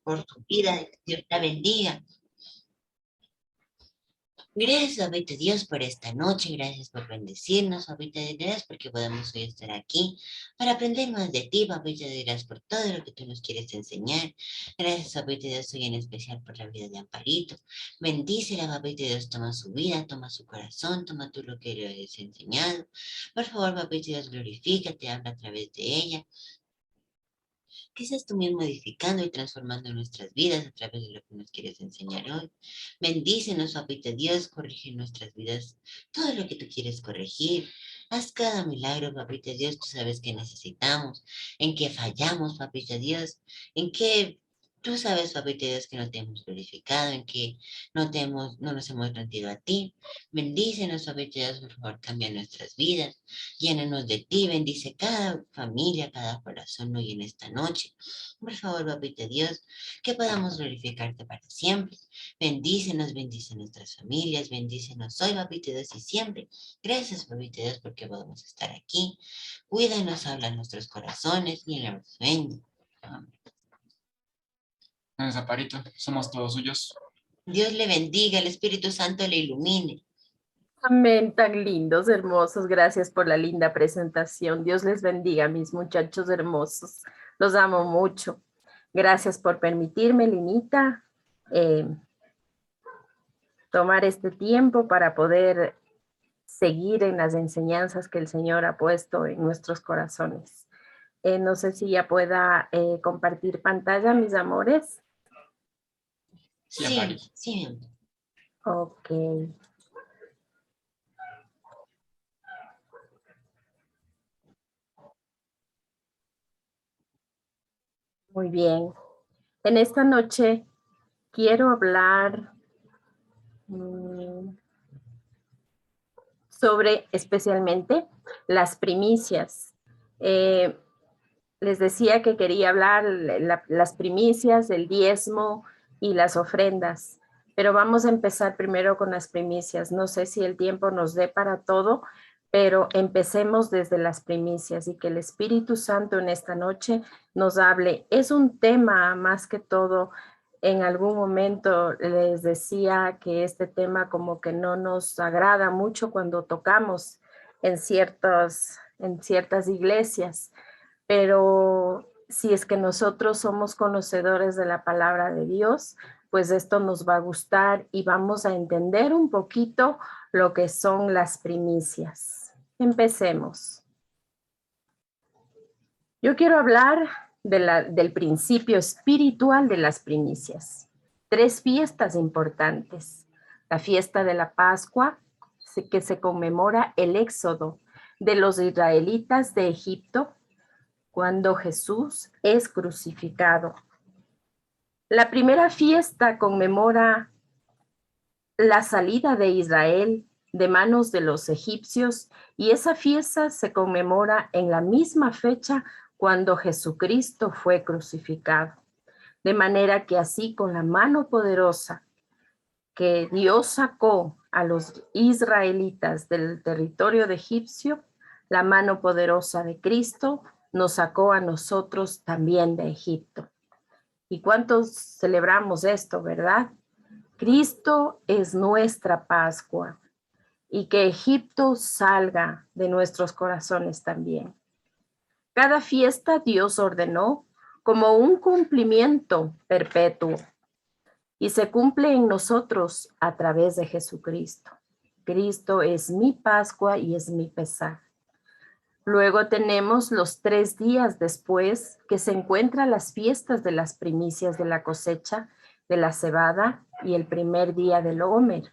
por tu vida, que Dios la bendiga. Gracias, papito Dios, por esta noche, gracias por bendecirnos, papito Dios, gracias porque podemos hoy estar aquí para aprender más de ti, papito Dios, gracias por todo lo que tú nos quieres enseñar. Gracias, papito Dios, hoy en especial por la vida de Amparito. Bendícela, papito Dios, toma su vida, toma su corazón, toma tú lo que le has enseñado. Por favor, papito Dios, glorifícate, habla a través de ella. Que seas tú mismo modificando y transformando nuestras vidas a través de lo que nos quieres enseñar hoy. Bendícenos, papito Dios, corrige nuestras vidas, todo lo que tú quieres corregir. Haz cada milagro, papito Dios, tú sabes que necesitamos, en qué fallamos, papito Dios, en qué tú sabes, papito Dios, que no te hemos glorificado, en que no nos hemos rendido a ti. Bendícenos, papito Dios, por favor, cambia nuestras vidas. Llénanos de ti, bendice cada familia, cada corazón hoy en esta noche. Por favor, papito Dios, que podamos glorificarte para siempre. Bendícenos, bendice nuestras familias, bendícenos hoy, papito Dios, y siempre. Gracias, papito Dios, porque podemos estar aquí. Cuídanos, habla en nuestros corazones y en la sueño. Amén. Gracias, Amparito, somos todos suyos. Dios le bendiga, el Espíritu Santo le ilumine. Amén, tan lindos, hermosos. Gracias por la linda presentación. Dios les bendiga, mis muchachos hermosos. Los amo mucho. Gracias por permitirme, Linita, tomar este tiempo para poder seguir en las enseñanzas que el Señor ha puesto en nuestros corazones. No sé si ya pueda compartir pantalla, mis amores. Sí, sí. Ok. Muy bien. En esta noche quiero hablar sobre especialmente las primicias. Les decía que quería hablar las primicias, el diezmo y las ofrendas, pero vamos a empezar primero con las primicias. No sé si el tiempo nos dé para todo, pero empecemos desde las primicias y que el Espíritu Santo en esta noche nos hable. Es un tema más que todo. En algún momento les decía que este tema como que no nos agrada mucho cuando tocamos en ciertas iglesias, pero si es que nosotros somos conocedores de la palabra de Dios, pues esto nos va a gustar y vamos a entender un poquito lo que son las primicias. Empecemos. Yo quiero hablar del principio espiritual de las primicias. 3 fiestas importantes. La fiesta de la Pascua, que se conmemora el éxodo de los israelitas de Egipto cuando Jesús es crucificado. La primera fiesta conmemora la salida de Israel de manos de los egipcios y esa fiesta se conmemora en la misma fecha cuando Jesucristo fue crucificado. De manera que así con la mano poderosa que Dios sacó a los israelitas del territorio de egipcio, la mano poderosa de Cristo nos sacó a nosotros también de Egipto. ¿Y cuántos celebramos esto, verdad? Cristo es nuestra Pascua y que Egipto salga de nuestros corazones también. Cada fiesta Dios ordenó como un cumplimiento perpetuo y se cumple en nosotros a través de Jesucristo. Cristo es mi Pascua y es mi pesar. Luego tenemos los 3 días después que se encuentran las fiestas de las primicias de la cosecha, de la cebada y el primer día del Omer.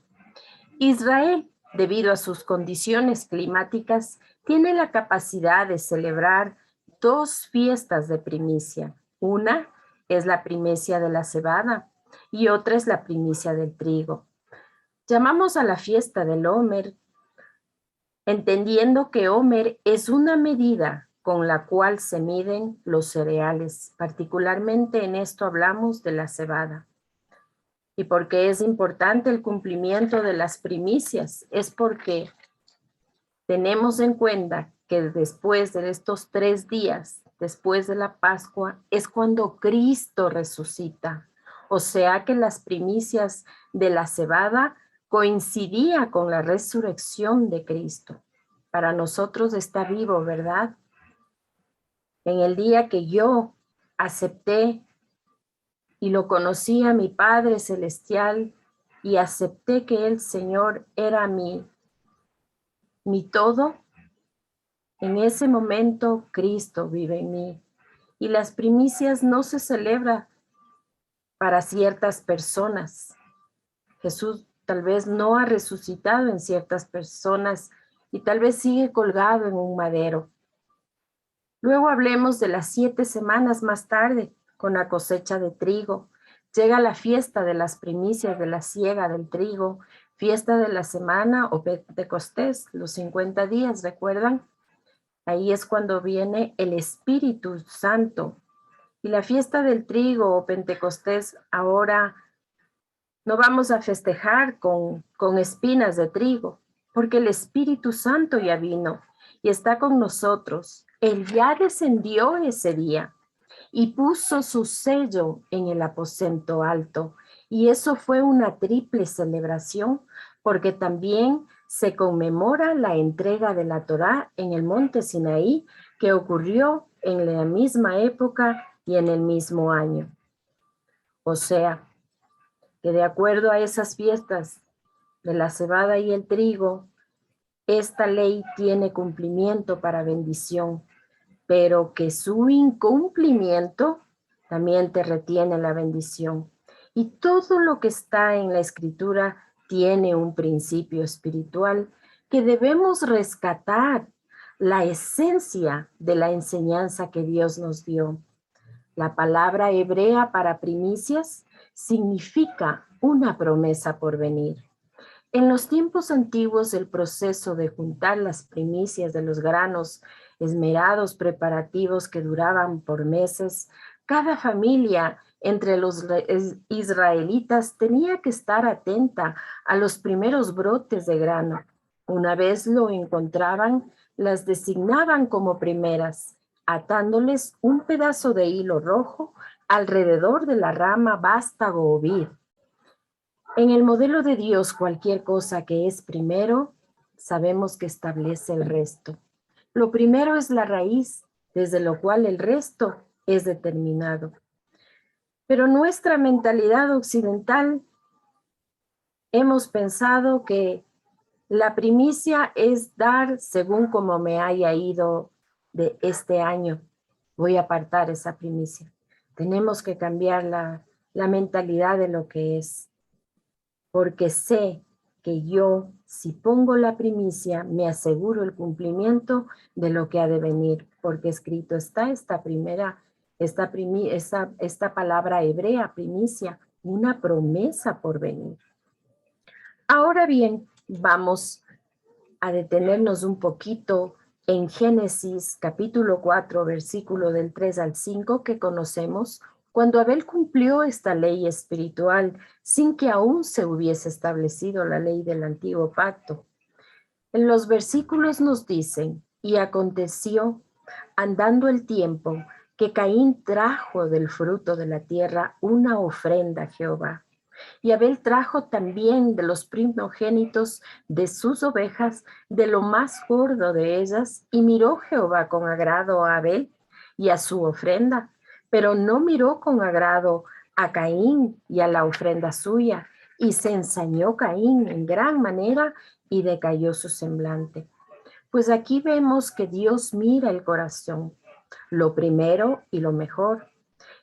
Israel, debido a sus condiciones climáticas, tiene la capacidad de celebrar 2 fiestas de primicia. Una es la primicia de la cebada y otra es la primicia del trigo. Llamamos a la fiesta del Omer, entendiendo que Omer es una medida con la cual se miden los cereales. Particularmente en esto hablamos de la cebada. ¿Y por qué es importante el cumplimiento de las primicias? Es porque tenemos en cuenta que después de estos 3 días después de la Pascua, es cuando Cristo resucita. O sea que las primicias de la cebada coincidía con la resurrección de Cristo. Para nosotros está vivo, ¿verdad? En el día que yo acepté y lo conocí a mi Padre Celestial y acepté que el Señor era mi todo, en ese momento Cristo vive en mí. Y las primicias no se celebran para ciertas personas. Jesús tal vez no ha resucitado en ciertas personas y tal vez sigue colgado en un madero. Luego hablemos de las 7 semanas más tarde, con la cosecha de trigo. Llega la fiesta de las primicias de la siega del trigo, fiesta de la semana o Pentecostés, los 50 días, ¿recuerdan? Ahí es cuando viene el Espíritu Santo. Y la fiesta del trigo o Pentecostés ahora no vamos a festejar con espinas de trigo, porque el Espíritu Santo ya vino y está con nosotros. Él ya descendió ese día y puso su sello en el aposento alto. Y eso fue una triple celebración, porque también se conmemora la entrega de la Torá en el monte Sinaí, que ocurrió en la misma época y en el mismo año. O sea, que de acuerdo a esas fiestas de la cebada y el trigo, esta ley tiene cumplimiento para bendición, pero que su incumplimiento también te retiene la bendición. Y todo lo que está en la Escritura tiene un principio espiritual que debemos rescatar, la esencia de la enseñanza que Dios nos dio. La palabra hebrea para primicias significa una promesa por venir. En los tiempos antiguos, el proceso de juntar las primicias de los granos esmerados preparativos que duraban por meses, cada familia entre los israelitas tenía que estar atenta a los primeros brotes de grano. Una vez lo encontraban, las designaban como primeras, atándoles un pedazo de hilo rojo alrededor de la rama vástago o vid. En el modelo de Dios, cualquier cosa que es primero, sabemos que establece el resto. Lo primero es la raíz, desde lo cual el resto es determinado. Pero nuestra mentalidad occidental, hemos pensado que la primicia es dar según como me haya ido de este año. Voy a apartar esa primicia. Tenemos que cambiar la mentalidad de lo que es. Porque sé que yo, si pongo la primicia, me aseguro el cumplimiento de lo que ha de venir, porque escrito está esta palabra hebrea, primicia, una promesa por venir. Ahora bien, vamos a detenernos un poquito en Génesis capítulo 4, versículo del 3 al 5, que conocemos. Cuando Abel cumplió esta ley espiritual sin que aún se hubiese establecido la ley del antiguo pacto. En los versículos nos dicen, y aconteció, andando el tiempo, que Caín trajo del fruto de la tierra una ofrenda a Jehová. Y Abel trajo también de los primogénitos de sus ovejas, de lo más gordo de ellas, y miró Jehová con agrado a Abel y a su ofrenda, pero no miró con agrado a Caín y a la ofrenda suya, y se ensañó Caín en gran manera y decayó su semblante. Pues aquí vemos que Dios mira el corazón, lo primero y lo mejor.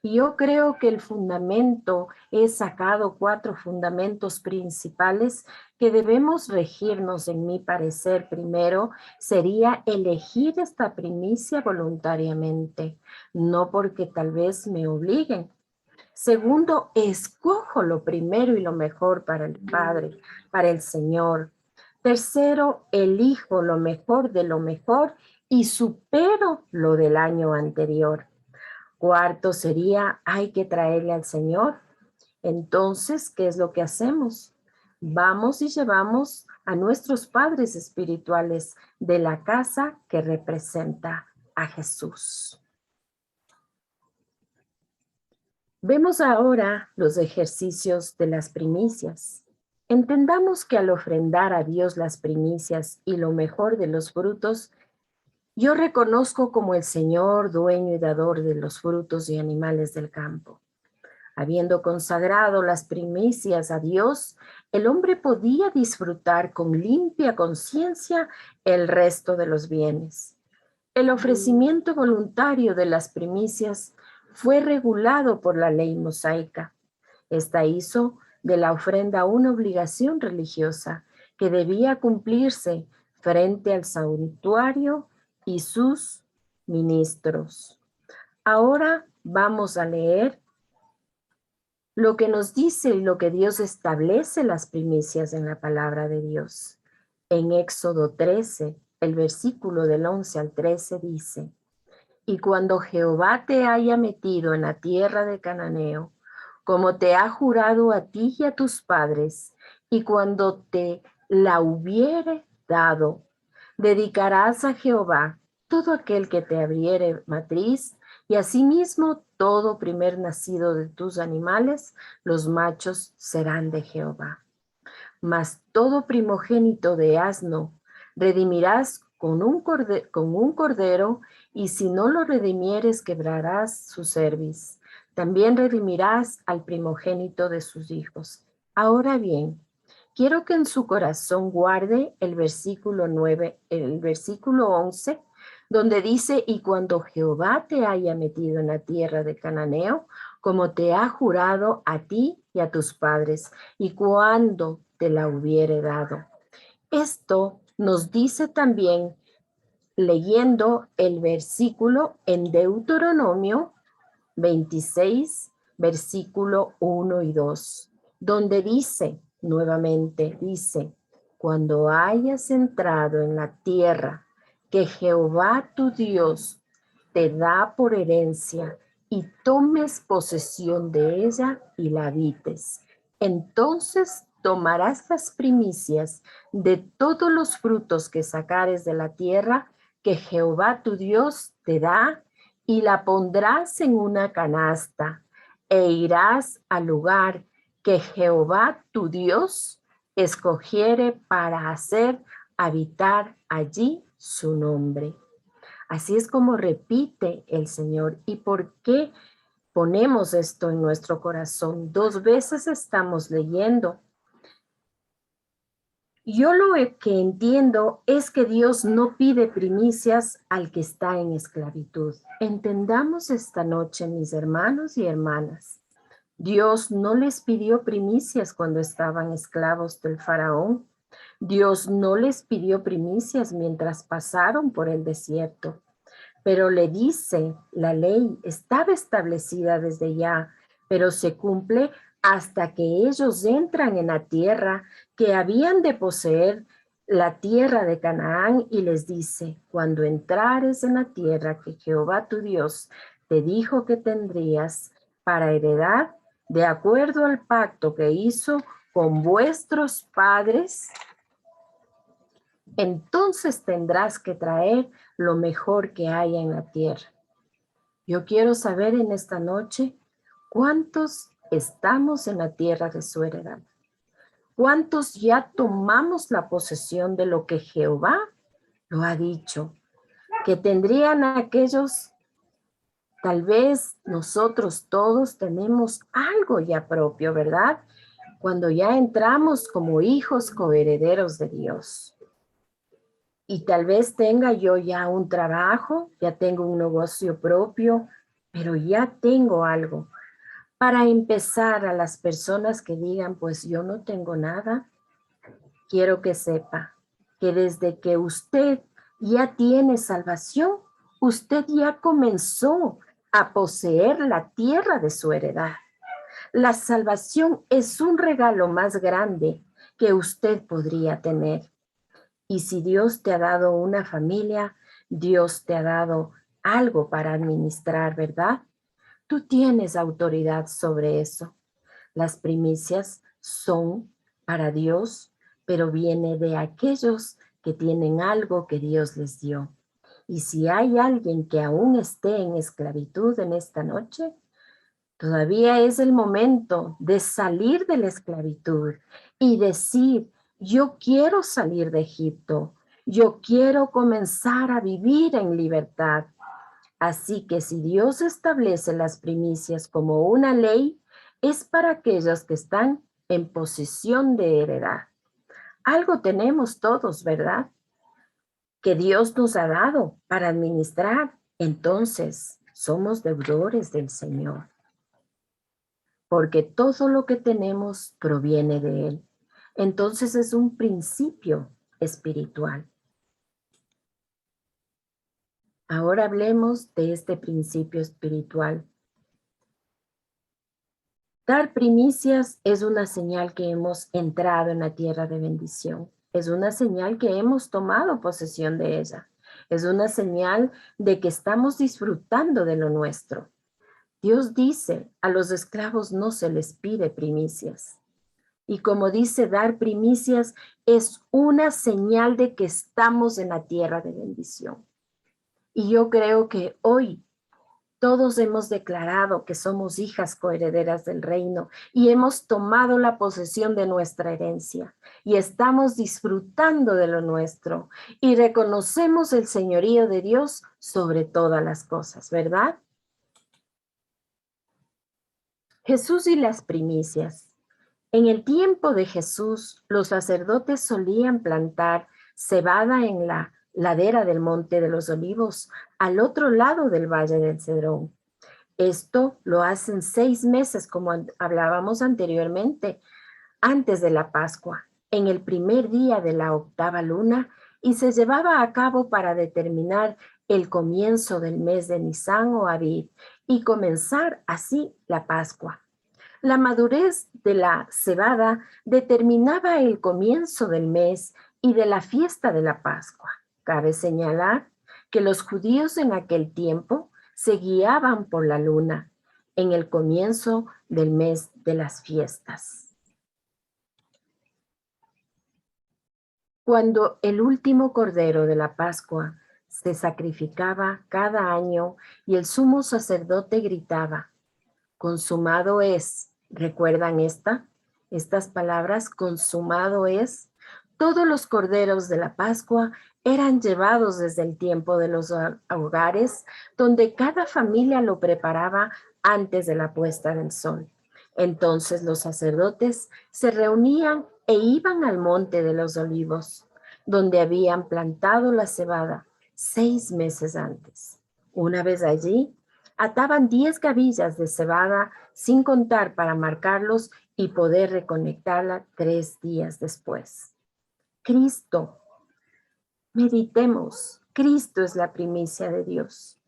Y yo creo que el fundamento, he sacado 4 fundamentos principales que debemos regirnos, en mi parecer. Primero, sería elegir esta primicia voluntariamente, no porque tal vez me obliguen. Segundo, escojo lo primero y lo mejor para el Padre, para el Señor. Tercero, elijo lo mejor de lo mejor y supero lo del año anterior. Cuarto sería, hay que traerle al Señor. Entonces, ¿qué es lo que hacemos? Vamos y llevamos a nuestros padres espirituales de la casa que representa a Jesús. Vemos ahora los ejercicios de las primicias. Entendamos que al ofrendar a Dios las primicias y lo mejor de los frutos, yo reconozco como el Señor, dueño y dador de los frutos y animales del campo. Habiendo consagrado las primicias a Dios, el hombre podía disfrutar con limpia conciencia el resto de los bienes. El ofrecimiento voluntario de las primicias fue regulado por la ley mosaica. Esta hizo de la ofrenda una obligación religiosa que debía cumplirse frente al santuario y sus ministros. Ahora vamos a leer lo que nos dice y lo que Dios establece las primicias en la palabra de Dios. En Éxodo 13, el versículo del 11 al 13 dice: y cuando Jehová te haya metido en la tierra de Cananeo, como te ha jurado a ti y a tus padres, y cuando te la hubiere dado, dedicarás a Jehová todo aquel que te abriere matriz, y asimismo todo primer nacido de tus animales, los machos serán de Jehová. Mas todo primogénito de asno redimirás con un cordero, y si no lo redimieres, quebrarás su cerviz. También redimirás al primogénito de sus hijos. Ahora bien, quiero que en su corazón guarde el versículo 9, el versículo 11, donde dice: y cuando Jehová te haya metido en la tierra de Cananeo, como te ha jurado a ti y a tus padres, y cuando te la hubiere dado. Esto nos dice también, leyendo el versículo en Deuteronomio 26, versículo 1 y 2, donde dice, nuevamente dice: cuando hayas entrado en la tierra que Jehová tu Dios te da por herencia, y tomes posesión de ella y la habites, entonces tomarás las primicias de todos los frutos que sacares de la tierra que Jehová tu Dios te da, y la pondrás en una canasta, e irás al lugar que Jehová tu Dios escogiere para hacer habitar allí su nombre. Así es como repite el Señor. ¿Y por qué ponemos esto en nuestro corazón? 2 veces estamos leyendo. Yo lo que entiendo es que Dios no pide primicias al que está en esclavitud. Entendamos esta noche, mis hermanos y hermanas. Dios no les pidió primicias cuando estaban esclavos del faraón. Dios no les pidió primicias mientras pasaron por el desierto. Pero le dice, la ley estaba establecida desde ya, pero se cumple hasta que ellos entran en la tierra que habían de poseer, la tierra de Canaán, y les dice: cuando entrares en la tierra que Jehová tu Dios te dijo que tendrías para heredad, de acuerdo al pacto que hizo con vuestros padres, entonces tendrás que traer lo mejor que haya en la tierra. Yo quiero saber en esta noche, ¿cuántos estamos en la tierra de su heredad? ¿Cuántos ya tomamos la posesión de lo que Jehová lo ha dicho? Que tendrían aquellos, tal vez nosotros todos tenemos algo ya propio, ¿verdad? Cuando ya entramos como hijos coherederos de Dios. Y tal vez tenga yo ya un trabajo, ya tengo un negocio propio, pero ya tengo algo. Para empezar, a las personas que digan, pues yo no tengo nada, quiero que sepa que desde que usted ya tiene salvación, usted ya comenzó a poseer la tierra de su heredad. La salvación es un regalo más grande que usted podría tener. Y si Dios te ha dado una familia, Dios te ha dado algo para administrar, ¿verdad? Tú tienes autoridad sobre eso. Las primicias son para Dios, pero viene de aquellos que tienen algo que Dios les dio. Y si hay alguien que aún esté en esclavitud en esta noche, Todavía es el momento de salir de la esclavitud y decir, yo quiero salir de Egipto, yo quiero comenzar a vivir en libertad. Así que si Dios establece las primicias como una ley, es para aquellos que están en posición de heredar. Algo tenemos todos, ¿verdad? Que Dios nos ha dado para administrar. Entonces, somos deudores del Señor, porque todo lo que tenemos proviene de Él. Entonces es un principio espiritual. Ahora hablemos de este principio espiritual. Dar primicias es una señal que hemos entrado en la tierra de bendición. Es una señal que hemos tomado posesión de ella. Es una señal de que estamos disfrutando de lo nuestro. Dios dice, a los esclavos no se les pide primicias. Y como dice, dar primicias es una señal de que estamos en la tierra de bendición. Y yo creo que hoy todos hemos declarado que somos hijas coherederas del reino y hemos tomado la posesión de nuestra herencia y estamos disfrutando de lo nuestro y reconocemos el señorío de Dios sobre todas las cosas, ¿verdad? Jesús y las primicias. En el tiempo de Jesús, los sacerdotes solían plantar cebada en la ladera del Monte de los Olivos, al otro lado del Valle del Cedrón. Esto lo hacen 6 meses, como hablábamos anteriormente, antes de la Pascua, en el primer día de la 8ª luna, y se llevaba a cabo para determinar el comienzo del mes de Nisán o Abib, y comenzar así la Pascua. La madurez de la cebada determinaba el comienzo del mes y de la fiesta de la Pascua. Cabe señalar que los judíos en aquel tiempo se guiaban por la luna en el comienzo del mes de las fiestas. Cuando el último cordero de la Pascua se sacrificaba cada año y el sumo sacerdote gritaba, consumado es. ¿Recuerdan estas palabras? Consumado es. Todos los corderos de la Pascua eran llevados desde el tiempo de los hogares, donde cada familia lo preparaba antes de la puesta del sol. Entonces los sacerdotes se reunían e iban al monte de los olivos, donde habían plantado la cebada 6 meses antes. Una vez allí, ataban 10 gavillas de cebada sin contar para marcarlos y poder reconectarla 3 días después. Cristo, meditemos, Cristo es la primicia de Dios.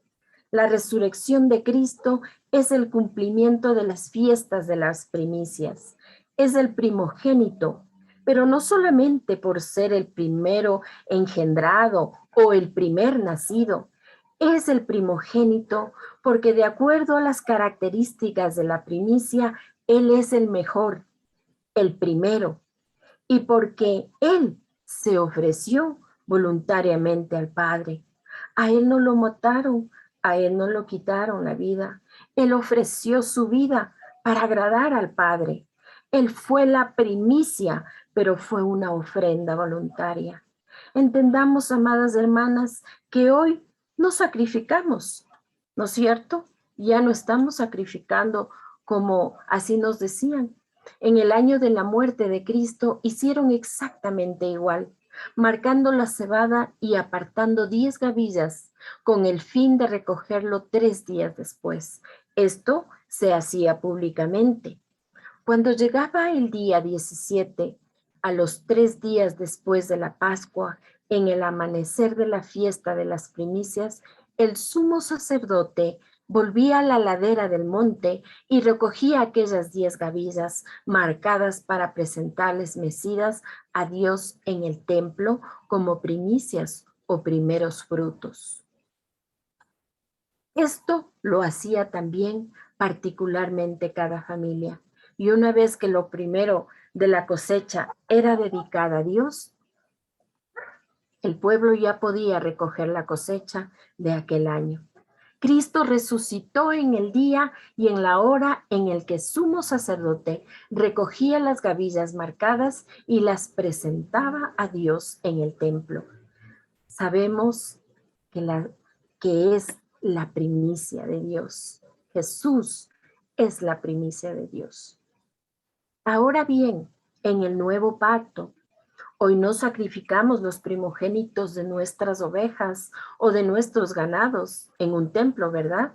La resurrección de Cristo es el cumplimiento de las fiestas de las primicias. Es el primogénito, pero no solamente por ser el primero engendrado o el primer nacido. Es el primogénito porque de acuerdo a las características de la primicia, Él es el mejor, el primero. Y porque Él se ofreció voluntariamente al Padre. A Él no lo mataron, a Él no lo quitaron la vida. Él ofreció su vida para agradar al Padre. Él fue la primicia, pero fue una ofrenda voluntaria. Entendamos, amadas hermanas, que hoy nos sacrificamos, ¿no es cierto? Ya no estamos sacrificando como así nos decían. En el año de la muerte de Cristo hicieron exactamente igual, marcando la cebada y apartando 10 gavillas con el fin de recogerlo 3 días después. Esto se hacía públicamente. Cuando llegaba el día 17, a los 3 días después de la Pascua, en el amanecer de la fiesta de las primicias, el sumo sacerdote volvía a la ladera del monte y recogía aquellas 10 gavillas marcadas para presentarles mecidas a Dios en el templo como primicias o primeros frutos. Esto lo hacía también particularmente cada familia. Y una vez que lo primero de la cosecha era dedicada a Dios, el pueblo ya podía recoger la cosecha de aquel año. Cristo resucitó en el día y en la hora en el que sumo sacerdote recogía las gavillas marcadas y las presentaba a Dios en el templo. Sabemos que es la primicia de Dios. Jesús es la primicia de Dios. Ahora bien, en el nuevo pacto, hoy no sacrificamos los primogénitos de nuestras ovejas o de nuestros ganados en un templo, ¿verdad?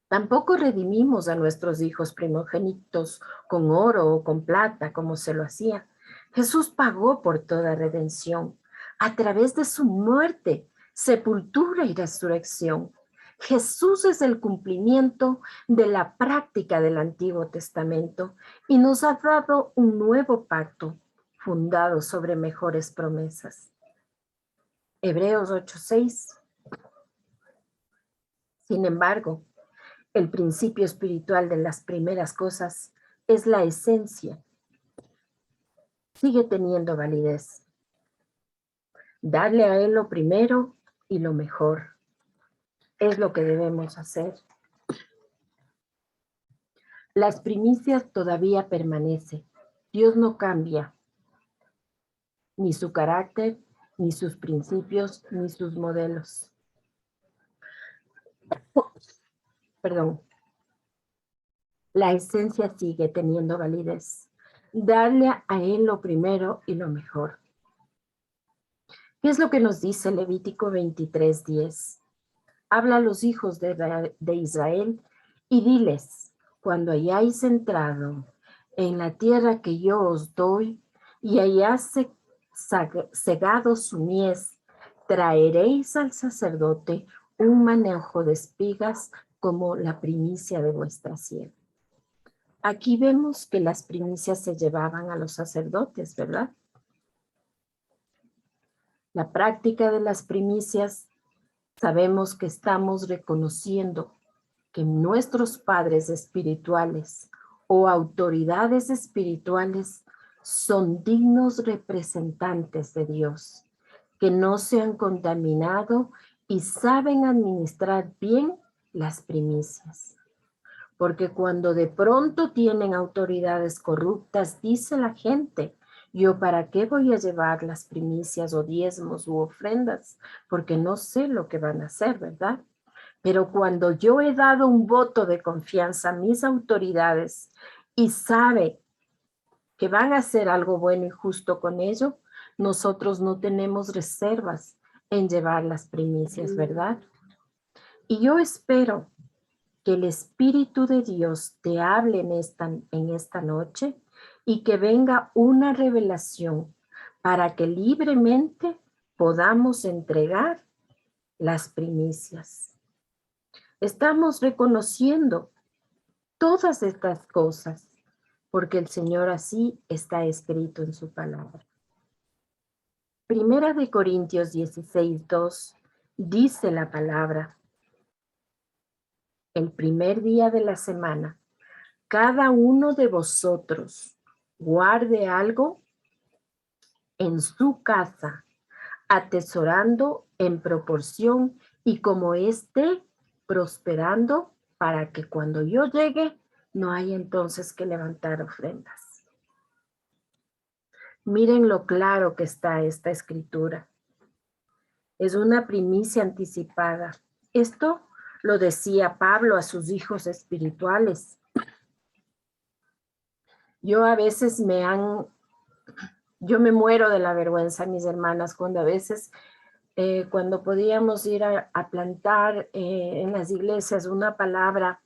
Tampoco redimimos a nuestros hijos primogénitos con oro o con plata, como se lo hacía. Jesús pagó por toda redención a través de su muerte, sepultura y resurrección. Jesús es el cumplimiento de la práctica del Antiguo Testamento y nos ha dado un nuevo pacto fundado sobre mejores promesas. Hebreos 8:6. Sin embargo, el principio espiritual de las primeras cosas es la esencia. Sigue teniendo validez. Darle a Él lo primero y lo mejor. Es lo que debemos hacer. Las primicias todavía permanecen. Dios no cambia ni su carácter, ni sus principios, ni sus modelos. Perdón. La esencia sigue teniendo validez. Darle a Él lo primero y lo mejor. ¿Qué es lo que nos dice Levítico 23:10? Habla a los hijos de Israel y diles, cuando hayáis entrado en la tierra que yo os doy y hayáis segado su mies, traeréis al sacerdote un manejo de espigas como la primicia de vuestra siembra. Aquí vemos que las primicias se llevaban a los sacerdotes, ¿verdad? La práctica de las primicias, sabemos que estamos reconociendo que nuestros padres espirituales o autoridades espirituales son dignos representantes de Dios, que no se han contaminado y saben administrar bien las primicias. Porque cuando de pronto tienen autoridades corruptas, dice la gente, yo para qué voy a llevar las primicias o diezmos u ofrendas, porque no sé lo que van a hacer, ¿verdad? Pero cuando yo he dado un voto de confianza a mis autoridades y sabe que van a hacer algo bueno y justo con ello, nosotros no tenemos reservas en llevar las primicias, ¿verdad? Y yo espero que el Espíritu de Dios te hable en esta noche y que venga una revelación para que libremente podamos entregar las primicias. Estamos reconociendo todas estas cosas porque el Señor así está escrito en su palabra. Primera de Corintios 16:2 dice la palabra: el primer día de la semana, cada uno de vosotros guarde algo en su casa, atesorando en proporción y como esté prosperando, para que cuando yo llegue no haya entonces que levantar ofrendas. Miren lo claro que está esta escritura. Es una primicia anticipada. Esto lo decía Pablo a sus hijos espirituales. Yo a veces yo me muero de la vergüenza, mis hermanas, cuando a veces, cuando podíamos ir a plantar en las iglesias una palabra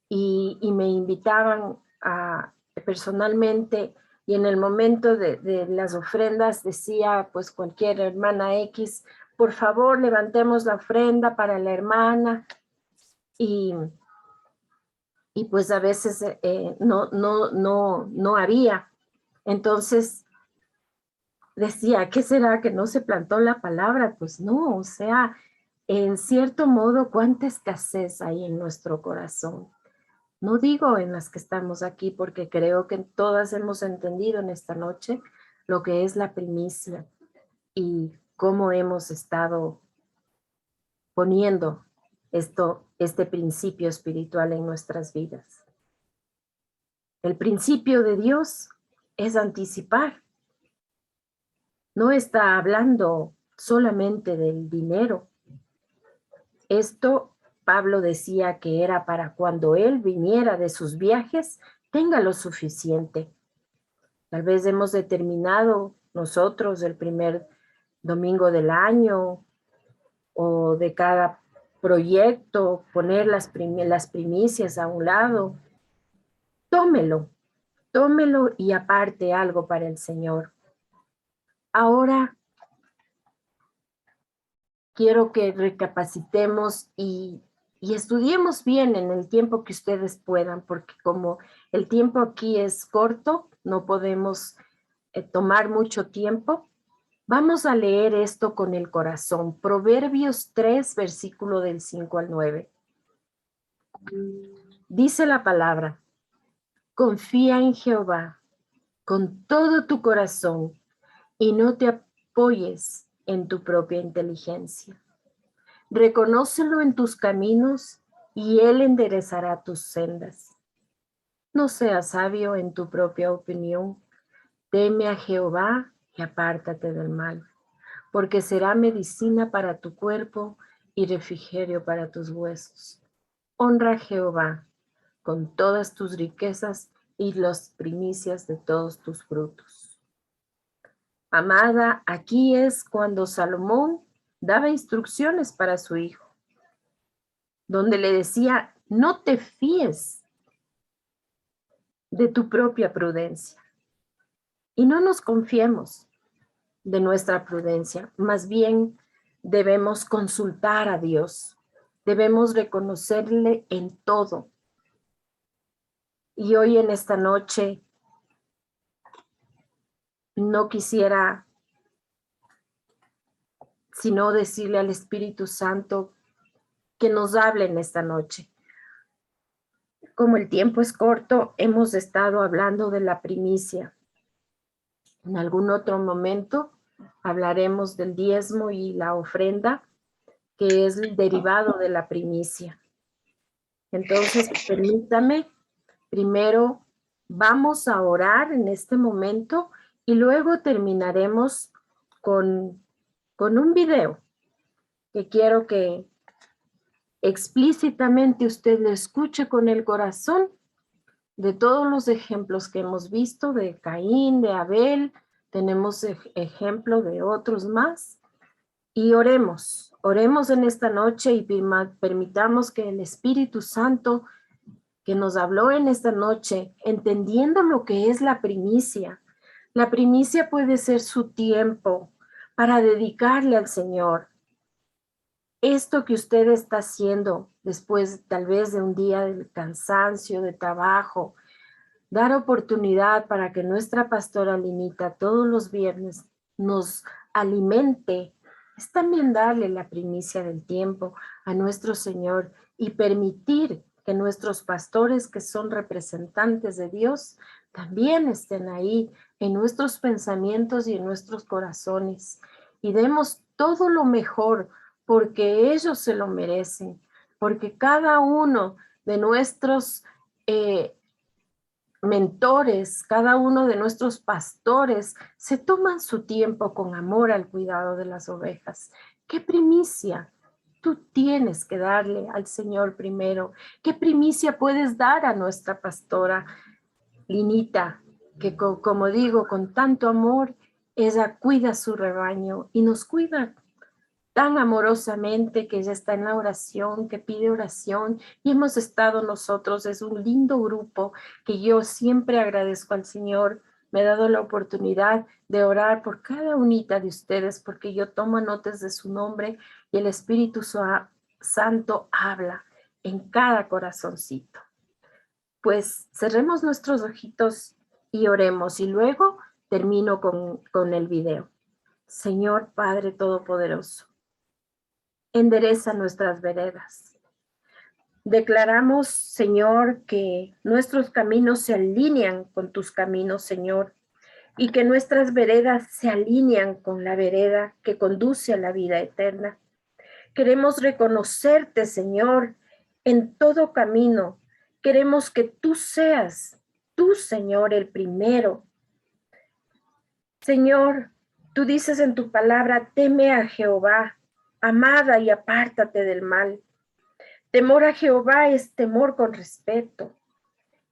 y me invitaban personalmente, y en el momento de las ofrendas decía, pues cualquier hermana X, por favor levantemos la ofrenda para la hermana, y pues a veces no había. Entonces decía, ¿qué será que no se plantó la palabra? Pues no, o sea, en cierto modo, cuánta escasez hay en nuestro corazón. No digo en las que estamos aquí, porque creo que todas hemos entendido en esta noche lo que es la primicia y cómo hemos estado poniendo este principio espiritual en nuestras vidas. El principio de Dios es anticipar. No está hablando solamente del dinero. Esto Pablo decía que era para cuando él viniera de sus viajes, tenga lo suficiente. Tal vez hemos determinado nosotros el primer domingo del año o de cada proyecto, poner las primicias a un lado. Tómelo y aparte algo para el Señor. Ahora quiero que recapacitemos y estudiemos bien en el tiempo que ustedes puedan, porque como el tiempo aquí es corto, no podemos tomar mucho tiempo. Vamos a leer esto con el corazón. Proverbios 3, versículo del 5 al 9. Dice la palabra: confía en Jehová con todo tu corazón y no te apoyes en tu propia inteligencia. Reconócelo en tus caminos y él enderezará tus sendas. No seas sabio en tu propia opinión. Teme a Jehová y apártate del mal, porque será medicina para tu cuerpo y refrigerio para tus huesos. Honra a Jehová con todas tus riquezas y las primicias de todos tus frutos. Amada, aquí es cuando Salomón daba instrucciones para su hijo, donde le decía: no te fíes de tu propia prudencia. Y no nos confiemos de nuestra prudencia, más bien debemos consultar a Dios, debemos reconocerle en todo. Y hoy en esta noche no quisiera sino decirle al Espíritu Santo que nos hable en esta noche. Como el tiempo es corto, hemos estado hablando de la primicia. En algún otro momento hablaremos del diezmo y la ofrenda, que es el derivado de la primicia. Entonces, permítame, primero vamos a orar en este momento y luego terminaremos con un video que quiero que explícitamente usted lo escuche con el corazón, de todos los ejemplos que hemos visto, de Caín, de Abel, tenemos ejemplo de otros más, y oremos en esta noche y permitamos que el Espíritu Santo que nos habló en esta noche, entendiendo lo que es la primicia puede ser su tiempo para dedicarle al Señor. Esto que usted está haciendo después tal vez de un día de cansancio, de trabajo, dar oportunidad para que nuestra pastora Linita todos los viernes nos alimente, es también darle la primicia del tiempo a nuestro Señor y permitir que nuestros pastores, que son representantes de Dios, también estén ahí en nuestros pensamientos y en nuestros corazones. Y demos todo lo mejor, porque ellos se lo merecen, porque cada uno de nuestros mentores, cada uno de nuestros pastores se toman su tiempo con amor al cuidado de las ovejas. ¡Qué primicia! Tú tienes que darle al Señor primero. ¿Qué primicia puedes dar a nuestra pastora Linita? Que como digo, con tanto amor, ella cuida su rebaño y nos cuida tan amorosamente, que ella está en la oración, que pide oración, y hemos estado nosotros, es un lindo grupo que yo siempre agradezco al Señor. Me ha dado la oportunidad de orar por cada unita de ustedes, porque yo tomo notas de su nombre y el Espíritu Santo habla en cada corazoncito. Pues cerremos nuestros ojitos y oremos, y luego termino con el video. Señor Padre Todopoderoso, endereza nuestras veredas. Declaramos, Señor, que nuestros caminos se alinean con tus caminos, Señor, y que nuestras veredas se alinean con la vereda que conduce a la vida eterna. Queremos reconocerte, Señor, en todo camino. Queremos que tú seas, tú, Señor, el primero. Señor, tú dices en tu palabra, teme a Jehová, amada, y apártate del mal. Temor a Jehová es temor con respeto.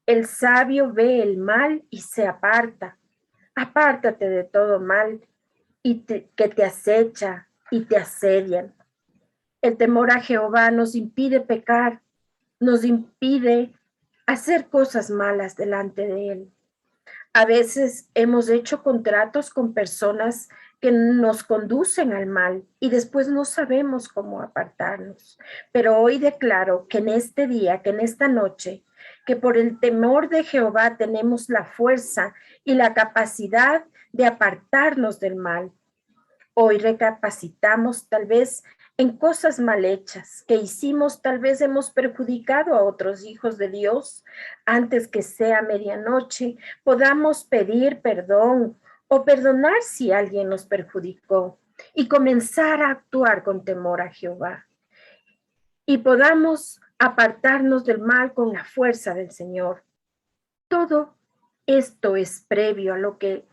El sabio ve el mal y se aparta. Apártate de todo mal que te acecha y te asedian. El temor a Jehová nos impide pecar, nos impide hacer cosas malas delante de Él. A veces hemos hecho contratos con personas que nos conducen al mal y después no sabemos cómo apartarnos. Pero hoy declaro que en este día, que en esta noche, que por el temor de Jehová tenemos la fuerza y la capacidad de apartarnos del mal. Hoy recapacitamos tal vez en cosas mal hechas que hicimos, tal vez hemos perjudicado a otros hijos de Dios. Antes que sea medianoche, podamos pedir perdón o perdonar si alguien nos perjudicó y comenzar a actuar con temor a Jehová. Y podamos apartarnos del mal con la fuerza del Señor. Todo esto es previo a lo que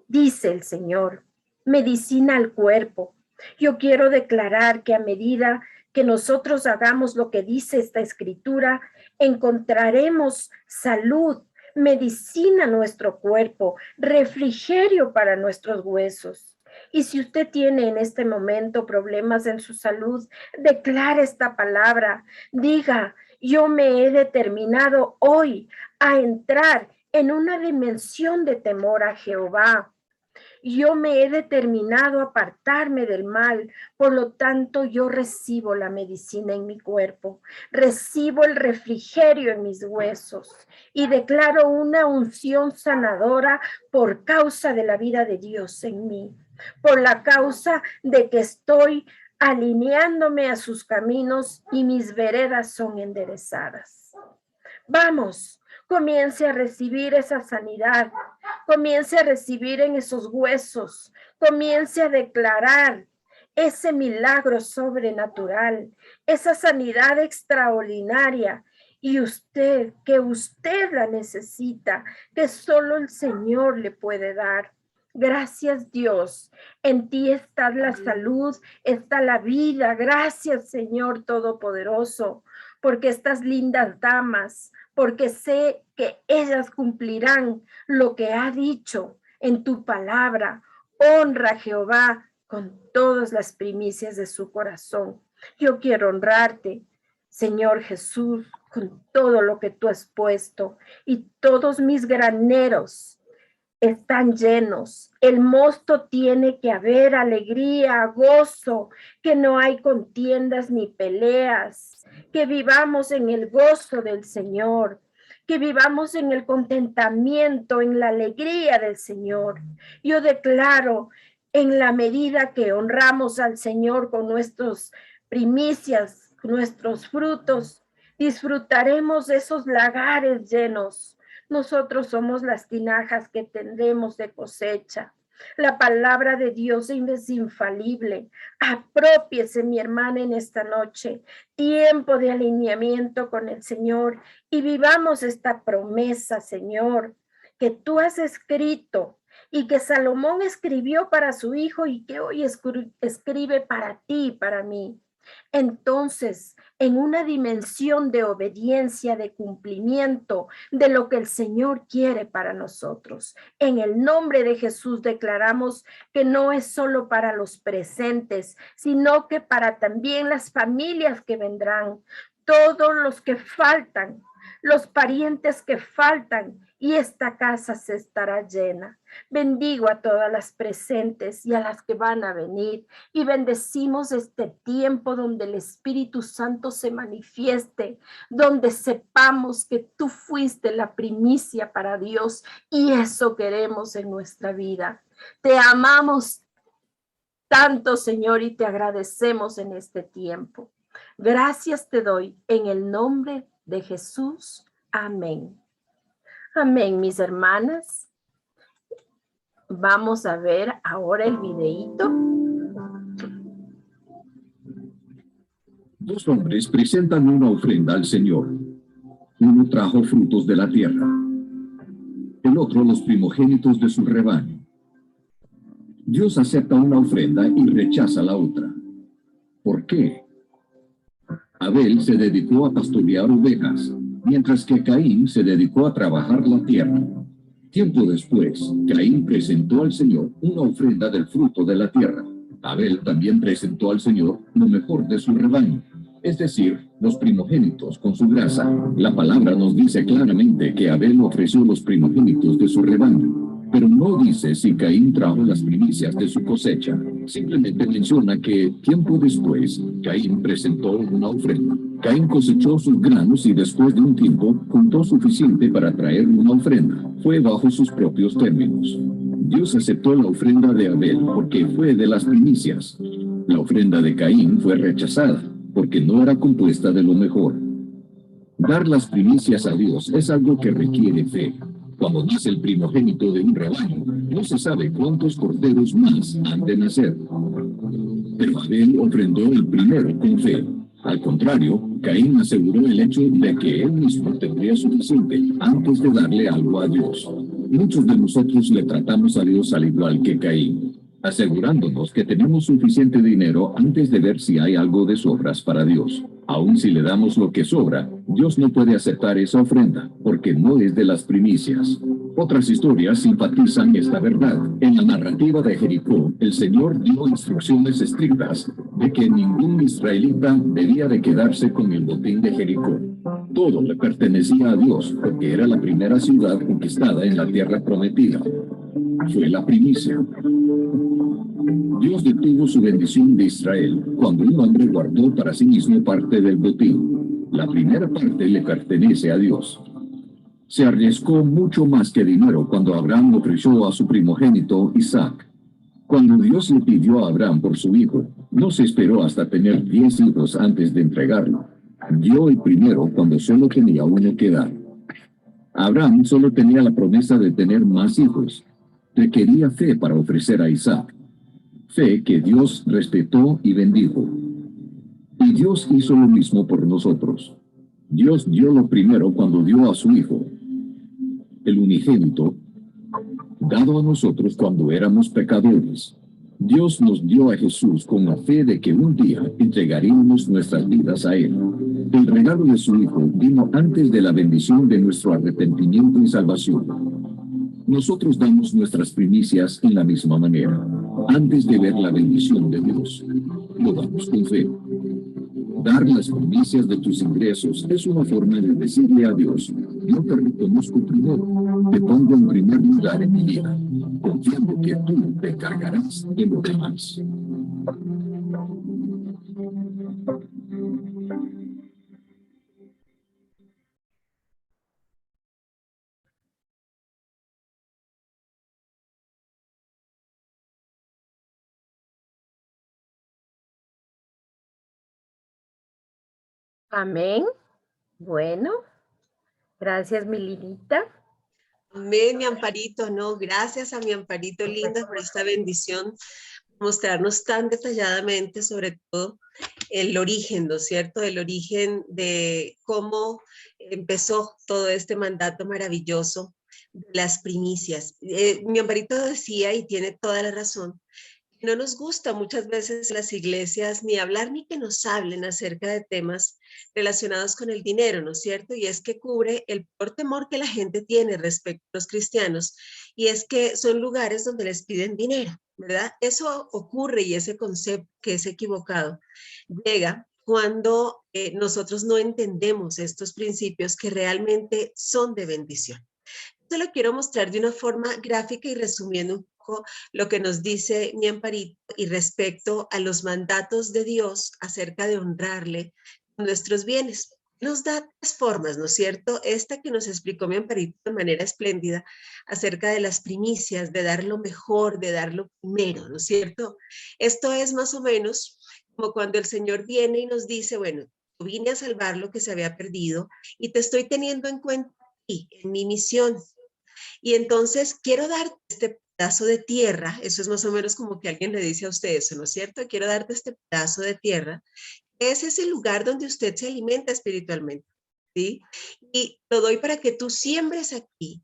dice el Señor. Medicina al cuerpo. Yo quiero declarar que a medida que nosotros hagamos lo que dice esta escritura, encontraremos salud, medicina a nuestro cuerpo, refrigerio para nuestros huesos. Y si usted tiene en este momento problemas en su salud, declare esta palabra. Diga, yo me he determinado hoy a entrar en una dimensión de temor a Jehová. Yo me he determinado a apartarme del mal, por lo tanto yo recibo la medicina en mi cuerpo, recibo el refrigerio en mis huesos y declaro una unción sanadora por causa de la vida de Dios en mí, por la causa de que estoy alineándome a sus caminos y mis veredas son enderezadas. Vamos. Comience a recibir esa sanidad, comience a recibir en esos huesos, comience a declarar ese milagro sobrenatural, esa sanidad extraordinaria. Y usted, que usted la necesita, que solo el Señor le puede dar. Gracias, Dios. En ti está la salud, está la vida. Gracias, Señor Todopoderoso, porque estas lindas damas, porque sé que ellas cumplirán lo que ha dicho en tu palabra. Honra a Jehová con todas las primicias de su corazón. Yo quiero honrarte, Señor Jesús, con todo lo que tú has puesto, y todos mis graneros están llenos. El mosto tiene que haber alegría, gozo, que no hay contiendas ni peleas, que vivamos en el gozo del Señor, que vivamos en el contentamiento, en la alegría del Señor. Yo declaro, en la medida que honramos al Señor con nuestras primicias, nuestros frutos, disfrutaremos de esos lagares llenos. Nosotros somos las tinajas que tendremos de cosecha. La palabra de Dios es infalible. Apropiese, mi hermana, en esta noche. Tiempo de alineamiento con el Señor y vivamos esta promesa, Señor, que tú has escrito y que Salomón escribió para su hijo y que hoy escribe para ti y para mí. Entonces, en una dimensión de obediencia, de cumplimiento de lo que el Señor quiere para nosotros. En el nombre de Jesús declaramos que no es solo para los presentes, sino que para también las familias que vendrán, todos los que faltan, los parientes que faltan, y esta casa se estará llena. Bendigo a todas las presentes y a las que van a venir, y bendecimos este tiempo donde el Espíritu Santo se manifieste, donde sepamos que tú fuiste la primicia para Dios, y eso queremos en nuestra vida. Te amamos tanto, Señor, y te agradecemos en este tiempo. Gracias te doy en el nombre de Jesús. Amén. Amén, mis hermanas. Vamos a ver ahora el videíto. Dos hombres presentan una ofrenda al Señor. Uno trajo frutos de la tierra, el otro los primogénitos de su rebaño. Dios acepta una ofrenda y rechaza la otra. ¿Por qué? Abel se dedicó a pastorear ovejas, mientras que Caín se dedicó a trabajar la tierra. Tiempo después, Caín presentó al Señor una ofrenda del fruto de la tierra. Abel también presentó al Señor lo mejor de su rebaño, es decir, los primogénitos con su grasa. La palabra nos dice claramente que Abel ofreció los primogénitos de su rebaño, pero no dice si Caín trajo las primicias de su cosecha. Simplemente menciona que, tiempo después, Caín presentó una ofrenda. Caín cosechó sus granos y después de un tiempo juntó suficiente para traer una ofrenda. Fue bajo sus propios términos. Dios aceptó la ofrenda de Abel porque fue de las primicias. La ofrenda de Caín fue rechazada porque no era compuesta de lo mejor. Dar las primicias a Dios es algo que requiere fe. Cuando nace el primogénito de un rebaño, no se sabe cuántos corderos más han de nacer. Pero Abel ofrendó el primero con fe. Al contrario, Caín aseguró el hecho de que él mismo tendría suficiente antes de darle algo a Dios. Muchos de nosotros le tratamos a Dios al igual que Caín, asegurándonos que tenemos suficiente dinero antes de ver si hay algo de sobras para Dios. Aun si le damos lo que sobra, Dios no puede aceptar esa ofrenda, porque no es de las primicias. Otras historias enfatizan esta verdad. En la narrativa de Jericó, el Señor dio instrucciones estrictas de que ningún israelita debía de quedarse con el botín de Jericó. Todo le pertenecía a Dios, porque era la primera ciudad conquistada en la tierra prometida. Fue la primicia. Dios detuvo su bendición de Israel cuando un hombre guardó para sí mismo parte del botín. La primera parte le pertenece a Dios. Se arriesgó mucho más que dinero cuando Abraham ofreció a su primogénito Isaac. Cuando Dios le pidió a Abraham por su hijo, no se esperó hasta tener 10 hijos antes de entregarlo. Dio el primero cuando solo tenía uno que dar. Abraham solo tenía la promesa de tener más hijos. Requería fe para ofrecer a Isaac. Fe que Dios respetó y bendijo. Y Dios hizo lo mismo por nosotros. Dios dio lo primero cuando dio a su Hijo, el unigénito, dado a nosotros cuando éramos pecadores. Dios nos dio a Jesús con la fe de que un día entregaríamos nuestras vidas a Él. El regalo de su Hijo vino antes de la bendición de nuestro arrepentimiento y salvación. Nosotros damos nuestras primicias en la misma manera, antes de ver la bendición de Dios. Lo damos con fe. Dar las primicias de tus ingresos es una forma de decirle a Dios: yo te reconozco primero, te pongo en primer lugar en mi vida, confiando que tú te encargarás de lo demás. Amén. Bueno, gracias, Milinita. Amén, mi Amparito, no, gracias a mi Amparito linda por esta bendición, mostrarnos tan detalladamente sobre todo el origen, ¿no es cierto? El origen de cómo empezó todo este mandato maravilloso de las primicias. Mi Amparito decía, y tiene toda la razón, no nos gusta muchas veces las iglesias ni hablar ni que nos hablen acerca de temas relacionados con el dinero, ¿no es cierto? Y es que cubre el peor temor que la gente tiene respecto a los cristianos, y es que son lugares donde les piden dinero, ¿verdad? Eso ocurre, y ese concepto que es equivocado llega cuando nosotros no entendemos estos principios que realmente son de bendición. Te lo quiero mostrar de una forma gráfica y resumiendo un poco lo que nos dice mi Amparito y respecto a los mandatos de Dios acerca de honrarle con nuestros bienes. Nos da tres formas, ¿no es cierto? Esta que nos explicó mi Amparito de manera espléndida acerca de las primicias, de dar lo mejor, de dar lo primero, ¿no es cierto? Esto es más o menos como cuando el Señor viene y nos dice, bueno, yo vine a salvar lo que se había perdido y te estoy teniendo en cuenta aquí, en mi misión. Y entonces quiero darte este pedazo de tierra, eso es más o menos como que alguien le dice a usted eso, ¿no es cierto? Quiero darte este pedazo de tierra Ese es el lugar donde usted se alimenta espiritualmente, ¿sí? Y lo doy para que tú siembres aquí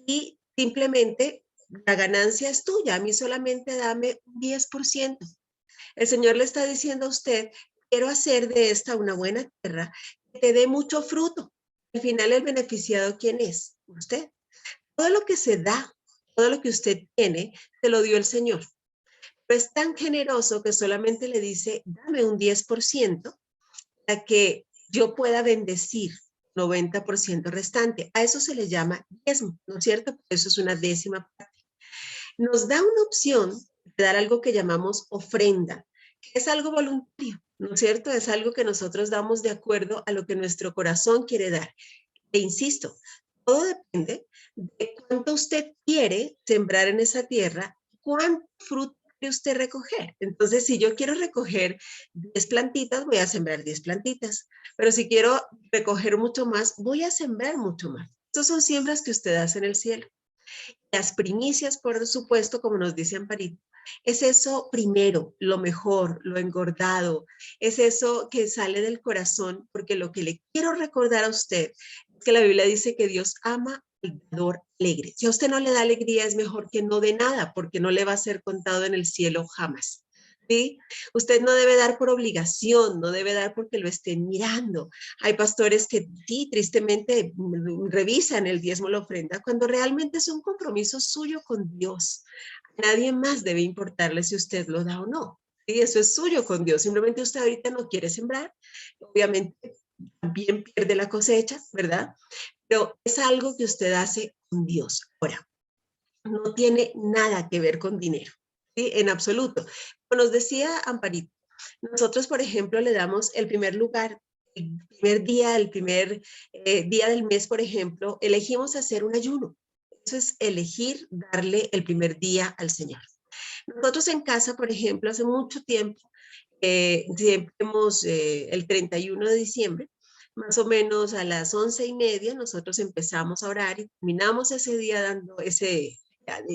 y simplemente la ganancia es tuya. A mí solamente dame un 10%. El Señor le está diciendo a usted, quiero hacer de esta una buena tierra, que te dé mucho fruto. Al final el beneficiado, ¿quién es? Usted. Todo lo que se da, todo lo que usted tiene, se lo dio el Señor. Pero es tan generoso que solamente le dice, dame un 10% para que yo pueda bendecir 90% restante. A eso se le llama diezmo, ¿no es cierto? Eso es una décima parte. Nos da una opción de dar algo que llamamos ofrenda, que es algo voluntario, ¿no es cierto? Es algo que nosotros damos de acuerdo a lo que nuestro corazón quiere dar. E insisto, todo depende de cuánto usted quiere sembrar en esa tierra, cuánto fruto quiere usted recoger. Entonces, si yo quiero recoger 10 plantitas, voy a sembrar 10 plantitas. Pero si quiero recoger mucho más, voy a sembrar mucho más. Estas son siembras que usted hace en el cielo. Las primicias, por supuesto, como nos dice Amparito, es eso primero, lo mejor, lo engordado, es eso que sale del corazón, porque lo que le quiero recordar a usted es que la Biblia dice que Dios ama al dador alegre. Si a usted no le da alegría, es mejor que no dé nada, porque no le va a ser contado en el cielo jamás. ¿Sí? Usted no debe dar por obligación, no debe dar porque lo estén mirando. Hay pastores que sí, tristemente revisan el diezmo o la ofrenda cuando realmente es un compromiso suyo con Dios. Nadie más debe importarle si usted lo da o no. Sí, eso es suyo con Dios. Simplemente usted ahorita no quiere sembrar. Obviamente también pierde la cosecha, ¿verdad? Pero es algo que usted hace con Dios. Ahora, no tiene nada que ver con dinero, ¿sí? En absoluto. Como nos decía Amparito, nosotros, por ejemplo, le damos el primer lugar, el primer día del mes, por ejemplo, elegimos hacer un ayuno. Eso es elegir darle el primer día al Señor. Nosotros en casa, por ejemplo, hace mucho tiempo, siempre hemos, el 31 de diciembre, más o menos a las 11:30, nosotros empezamos a orar y terminamos ese día dando ese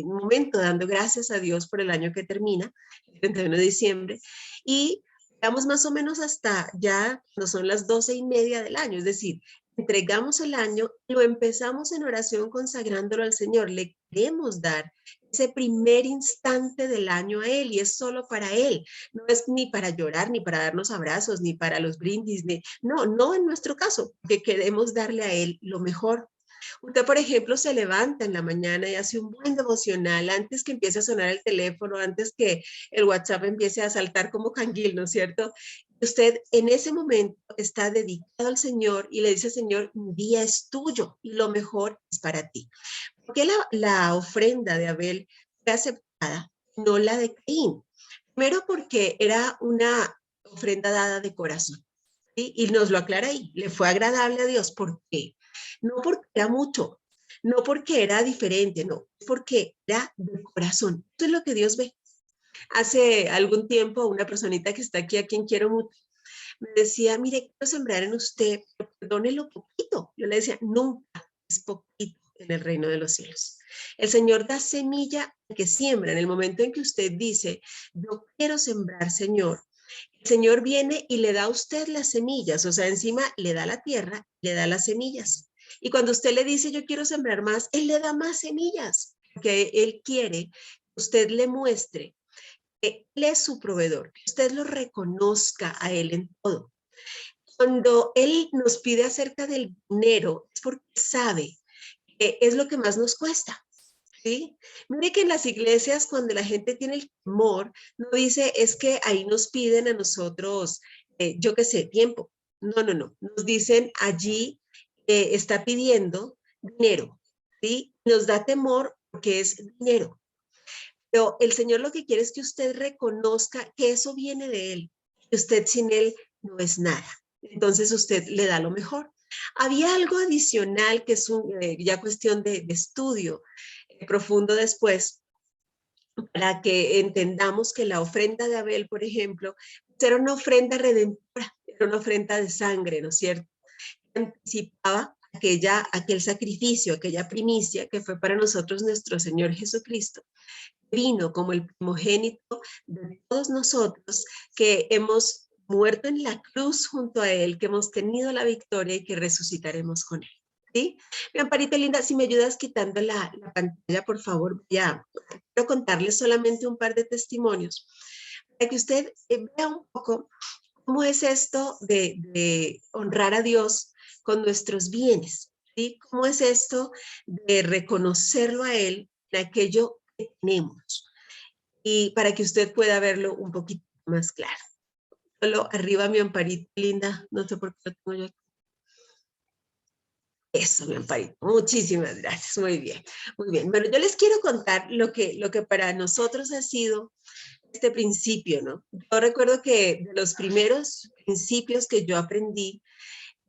momento, dando gracias a Dios por el año que termina, el 31 de diciembre, y llegamos más o menos hasta ya, no son las 12:30 del año, es decir, entregamos el año, lo empezamos en oración consagrándolo al Señor, le queremos dar ese primer instante del año a Él y es solo para Él, no es ni para llorar, ni para darnos abrazos, ni para los brindis, no en nuestro caso, que queremos darle a Él lo mejor. Usted, por ejemplo, se levanta en la mañana y hace un buen devocional antes que empiece a sonar el teléfono, antes que el WhatsApp empiece a saltar como canguil, ¿no es cierto? Usted en ese momento está dedicado al Señor y le dice, Señor, mi día es tuyo y lo mejor es para ti. ¿Por qué la ofrenda de Abel fue aceptada, no la de Caín? Primero porque era una ofrenda dada de corazón, ¿sí? Y nos lo aclara ahí, le fue agradable a Dios. ¿Por qué? No porque era mucho, no porque era diferente, no, porque era de corazón. Eso es lo que Dios ve. Hace algún tiempo una personita que está aquí, a quien quiero mucho, me decía, mire, quiero sembrar en usted, pero perdónelo poquito. Yo le decía, nunca es poquito en el reino de los cielos. El Señor da semilla que siembra. En el momento en que usted dice, yo quiero sembrar, Señor, el Señor viene y le da a usted las semillas, o sea, encima le da la tierra, le da las semillas. Y cuando usted le dice, yo quiero sembrar más, Él le da más semillas, porque Él quiere que usted le muestre que Él es su proveedor, que usted lo reconozca a Él en todo. Cuando Él nos pide acerca del dinero, es porque sabe que es lo que más nos cuesta. ¿Sí? Mire que en las iglesias, cuando la gente tiene el temor, no dice, es que ahí nos piden a nosotros, yo qué sé, tiempo. No, no, no. Nos dicen, allí está pidiendo dinero, ¿sí? Nos da temor porque es dinero. Pero el Señor lo que quiere es que usted reconozca que eso viene de Él, que usted sin Él no es nada. Entonces usted le da lo mejor. Había algo adicional que es ya cuestión de estudio profundo después, para que entendamos que la ofrenda de Abel, por ejemplo, era una ofrenda redentora, era una ofrenda de sangre, ¿no es cierto? Anticipaba aquel sacrificio, aquella primicia que fue para nosotros nuestro Señor Jesucristo. Vino como el primogénito de todos nosotros que hemos muerto en la cruz junto a Él, que hemos tenido la victoria y que resucitaremos con Él. ¿Sí? Mi Amparito linda, si me ayudas quitando la pantalla, por favor, ya quiero contarles solamente un par de testimonios para que usted vea un poco cómo es esto de honrar a Dios con nuestros bienes, ¿sí? Cómo es esto de reconocerlo a Él en aquello que tenemos y para que usted pueda verlo un poquito más claro. Solo arriba, mi Amparito linda, no sé por qué lo tengo yo aquí. Eso, mi Amparito. Muchísimas gracias. Muy bien. Muy bien. Bueno, yo les quiero contar lo que para nosotros ha sido este principio, ¿no? Yo recuerdo que de los primeros principios que yo aprendí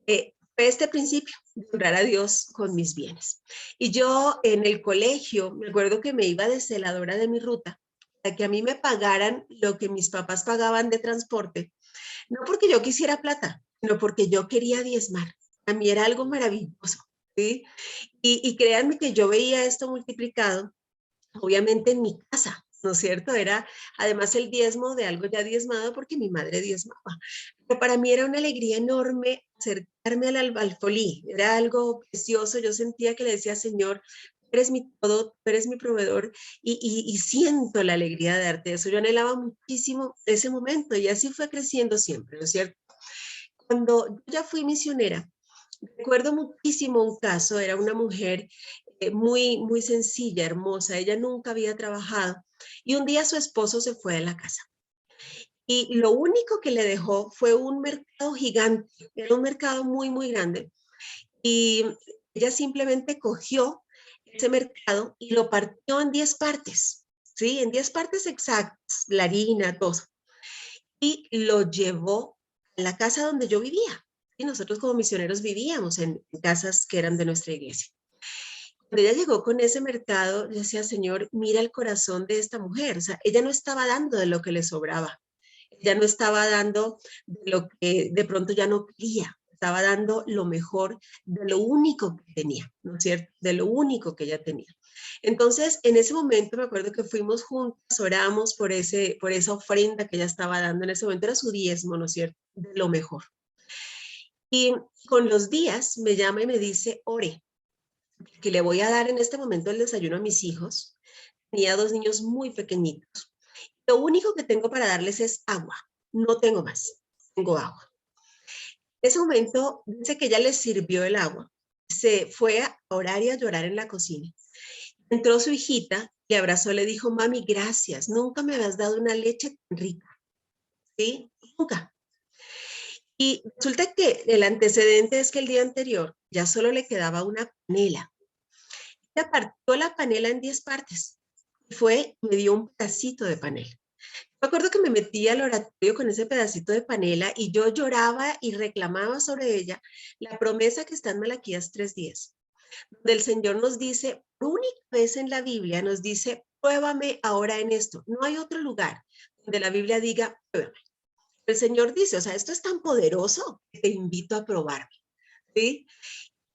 fue este principio de honrar a Dios con mis bienes. Y yo en el colegio, me acuerdo que me iba de celadora de mi ruta para que a mí me pagaran lo que mis papás pagaban de transporte, no porque yo quisiera plata, sino porque yo quería diezmar. A mí era algo maravilloso, ¿sí? Y créanme que yo veía esto multiplicado, obviamente en mi casa, ¿no es cierto? Era además el diezmo de algo ya diezmado porque mi madre diezmaba. Pero para mí era una alegría enorme acercarme al alfolí, era algo precioso. Yo sentía que le decía, Señor, tú eres mi todo, tú eres mi proveedor, y siento la alegría de darte eso. Yo anhelaba muchísimo ese momento y así fue creciendo siempre, ¿no es cierto? Cuando yo ya fui misionera, recuerdo muchísimo un caso, era una mujer muy sencilla, hermosa, ella nunca había trabajado y un día su esposo se fue de la casa y lo único que le dejó fue un mercado gigante, era un mercado muy grande y ella simplemente cogió ese mercado y lo partió en 10 partes, ¿sí? En 10 partes exactas, la harina, todo, y lo llevó a la casa donde yo vivía. Y nosotros como misioneros vivíamos en casas que eran de nuestra iglesia. Cuando ella llegó con ese mercado, le decía, Señor, mira el corazón de esta mujer. O sea, ella no estaba dando de lo que le sobraba. Ella no estaba dando de lo que de pronto ya no quería. Estaba dando lo mejor de lo único que tenía, ¿no es cierto? De lo único que ella tenía. Entonces, en ese momento me acuerdo que fuimos juntas, oramos por esa ofrenda que ella estaba dando. En ese momento era su diezmo, ¿no es cierto? De lo mejor. Y con los días me llama y me dice, ore, que le voy a dar en este momento el desayuno a mis hijos. Tenía 2 niños muy pequeñitos. Lo único que tengo para darles es agua. No tengo más. Tengo agua. En ese momento, dice que ella les sirvió el agua. Se fue a orar y a llorar en la cocina. Entró su hijita, le abrazó, le dijo, mami, gracias. Nunca me habías dado una leche tan rica. ¿Sí? Nunca. Y resulta que el antecedente es que el día anterior ya solo le quedaba una panela. Ella partió la panela en 10 partes. Fue y me dio un pedacito de panela. Me acuerdo que me metí al oratorio con ese pedacito de panela y yo lloraba y reclamaba sobre ella la promesa que está en Malaquías 3:10, donde el Señor nos dice, por única vez en la Biblia, nos dice, pruébame ahora en esto. No hay otro lugar donde la Biblia diga, pruébame. El Señor dice, o sea, esto es tan poderoso que te invito a probarme, ¿sí?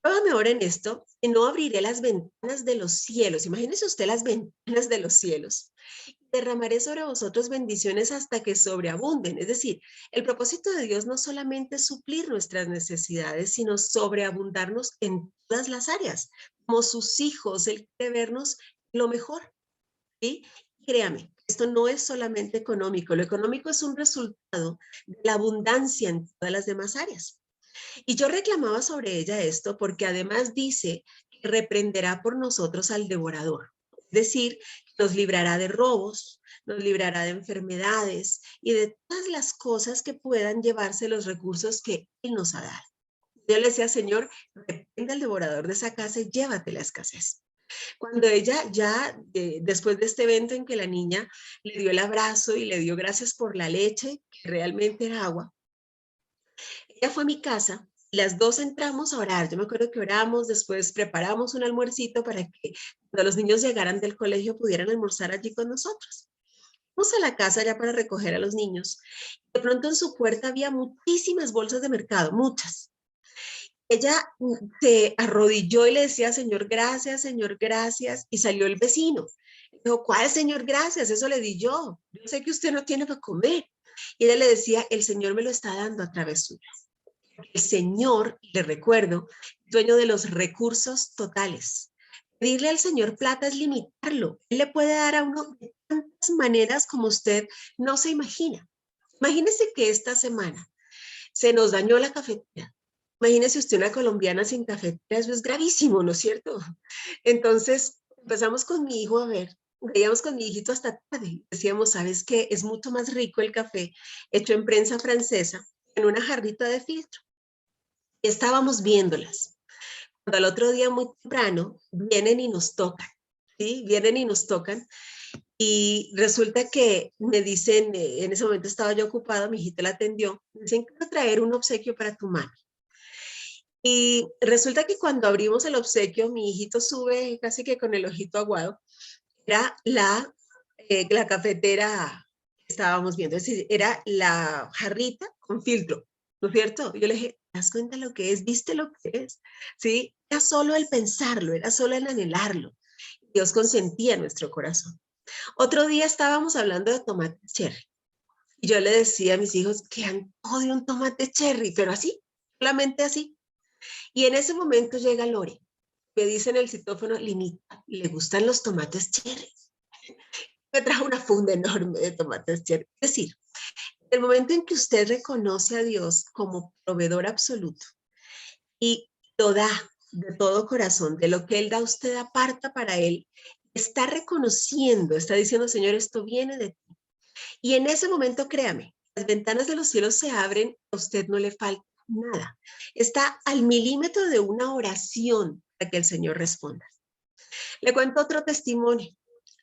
Pruébame ahora en esto, que no abriré las ventanas de los cielos. Imagínese usted las ventanas de los cielos. Derramaré sobre vosotros bendiciones hasta que sobreabunden. Es decir, el propósito de Dios no solamente es suplir nuestras necesidades, sino sobreabundarnos en todas las áreas. Como sus hijos, Él quiere vernos lo mejor, ¿sí? Créame, esto no es solamente económico. Lo económico es un resultado de la abundancia en todas las demás áreas. Y yo reclamaba sobre ella esto porque además dice que reprenderá por nosotros al devorador. Es decir, nos librará de robos, nos librará de enfermedades y de todas las cosas que puedan llevarse los recursos que Él nos ha dado. Yo le decía, Señor, reprende al devorador de esa casa y llévate la escasez. Cuando ella ya, después de este evento en que la niña le dio el abrazo y le dio gracias por la leche, que realmente era agua, ella fue a mi casa, las dos entramos a orar. Yo me acuerdo que oramos, después preparamos un almuercito para que cuando los niños llegaran del colegio pudieran almorzar allí con nosotros. Fuimos a la casa ya para recoger a los niños. De pronto en su puerta había muchísimas bolsas de mercado, muchas. Ella se arrodilló y le decía, Señor, gracias, y salió el vecino. Dijo, ¿cuál Señor, gracias? Eso le di yo. Yo sé que usted no tiene para comer. Y ella le decía, el Señor me lo está dando a través suyo. El Señor, le recuerdo, dueño de los recursos totales. Pedirle al Señor plata es limitarlo. Él le puede dar a uno de tantas maneras como usted no se imagina. Imagínese que esta semana se nos dañó la cafetera. Imagínese usted una colombiana sin cafetera, eso es gravísimo, ¿no es cierto? Entonces empezamos con mi hijo a ver, veíamos con mi hijito hasta tarde. Decíamos, ¿sabes qué? Es mucho más rico el café hecho en prensa francesa en una jarrita de filtro. Y estábamos viéndolas. Cuando al otro día muy temprano vienen y nos tocan, ¿sí? Vienen y nos tocan. Y resulta que me dicen, en ese momento estaba yo ocupada, mi hijita la atendió, me dicen, quiero traer un obsequio para tu mami. Y resulta que cuando abrimos el obsequio, mi hijito sube casi que con el ojito aguado, era la cafetera que estábamos viendo, es decir, era la jarrita con filtro, ¿no es cierto? Yo le dije, ¿te das cuenta lo que es? ¿Viste lo que es? ¿Sí? Era solo el pensarlo, era solo el anhelarlo. Dios consentía nuestro corazón. Otro día estábamos hablando de tomates cherry. Y yo le decía a mis hijos, que antojo de un tomate cherry, pero así, solamente así. Y en ese momento llega Lore. Me dice en el citófono, Linita, ¿le gustan los tomates cherry? Me trajo una funda enorme de tomates cherry. Es decir, en el momento en que usted reconoce a Dios como proveedor absoluto y lo da de todo corazón, de lo que Él da, usted aparta para Él, está reconociendo, está diciendo, Señor, esto viene de ti. Y en ese momento, créame, las ventanas de los cielos se abren, a usted no le falta nada. Está al milímetro de una oración para que el Señor responda. Le cuento otro testimonio.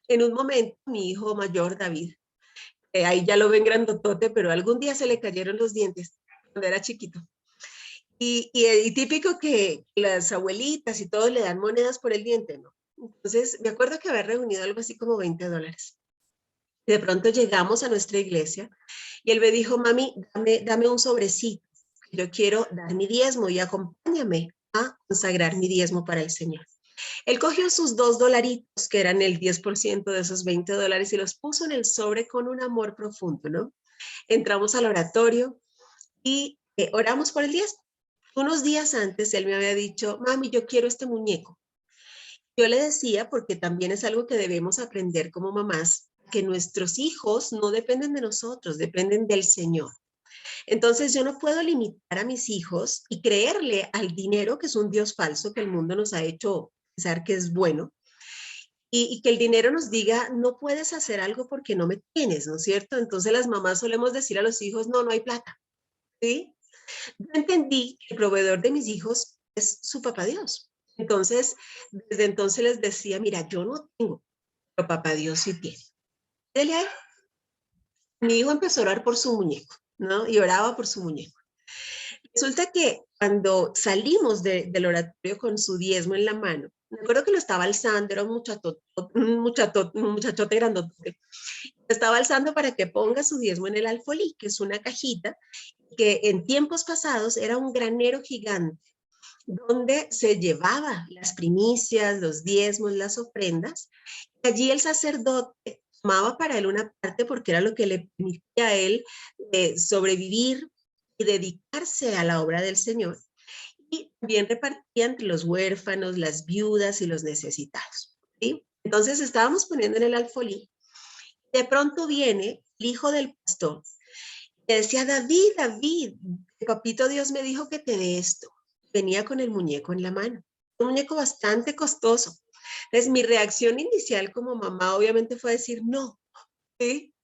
En un momento, mi hijo mayor, David, ahí ya lo ven grandotote, pero algún día se le cayeron los dientes cuando era chiquito. Y típico que las abuelitas y todos le dan monedas por el diente, ¿no? Entonces, me acuerdo que había reunido algo así como $20. De pronto llegamos a nuestra iglesia y él me dijo, mami, dame un sobrecito. Yo quiero dar mi diezmo y acompáñame a consagrar mi diezmo para el Señor. Él cogió sus $2, que eran el 10% de esos $20, y los puso en el sobre con un amor profundo, ¿no? Entramos al oratorio y oramos por el diezmo. Unos días antes él me había dicho, mami, yo quiero este muñeco. Yo le decía, porque también es algo que debemos aprender como mamás, que nuestros hijos no dependen de nosotros, dependen del Señor. Entonces yo no puedo limitar a mis hijos y creerle al dinero, que es un Dios falso que el mundo nos ha hecho pensar que es bueno, y que el dinero nos diga, no puedes hacer algo porque no me tienes, ¿no es cierto? Entonces las mamás solemos decir a los hijos, no, no hay plata, ¿sí? Yo entendí que el proveedor de mis hijos es su papá Dios. Entonces, desde entonces les decía, mira, yo no tengo, pero papá Dios sí tiene. Dele a él. Mi hijo empezó a orar por su muñeco, ¿no? Y oraba por su muñeco. Resulta que cuando salimos del oratorio con su diezmo en la mano, me acuerdo que lo estaba alzando, era un muchachote grandote. Lo estaba alzando para que ponga su diezmo en el alfolí, que es una cajita que en tiempos pasados era un granero gigante donde se llevaba las primicias, los diezmos, las ofrendas. Y allí el sacerdote tomaba para él una parte porque era lo que le permitía a él sobrevivir y dedicarse a la obra del Señor. Y también repartía entre los huérfanos, las viudas y los necesitados, ¿sí? Entonces estábamos poniendo en el alfolí. De pronto viene el hijo del pastor y decía, David, el papito Dios me dijo que te dé esto. Venía con el muñeco en la mano, un muñeco bastante costoso. Entonces mi reacción inicial como mamá obviamente fue decir no, ¿sí?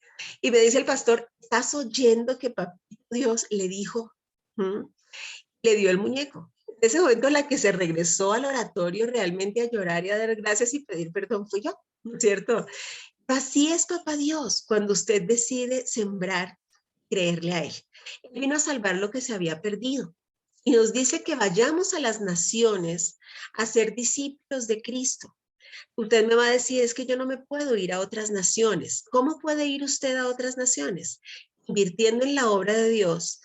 Y me dice el pastor, ¿estás oyendo que papito Dios le dijo? Le dio el muñeco. En ese momento la que se regresó al oratorio realmente a llorar y a dar gracias y pedir perdón fui yo, ¿no es cierto? Así es papá Dios, cuando usted decide sembrar, creerle a Él. Él vino a salvar lo que se había perdido. Y nos dice que vayamos a las naciones a ser discípulos de Cristo. Usted me va a decir, es que yo no me puedo ir a otras naciones. ¿Cómo puede ir usted a otras naciones? Invirtiendo en la obra de Dios,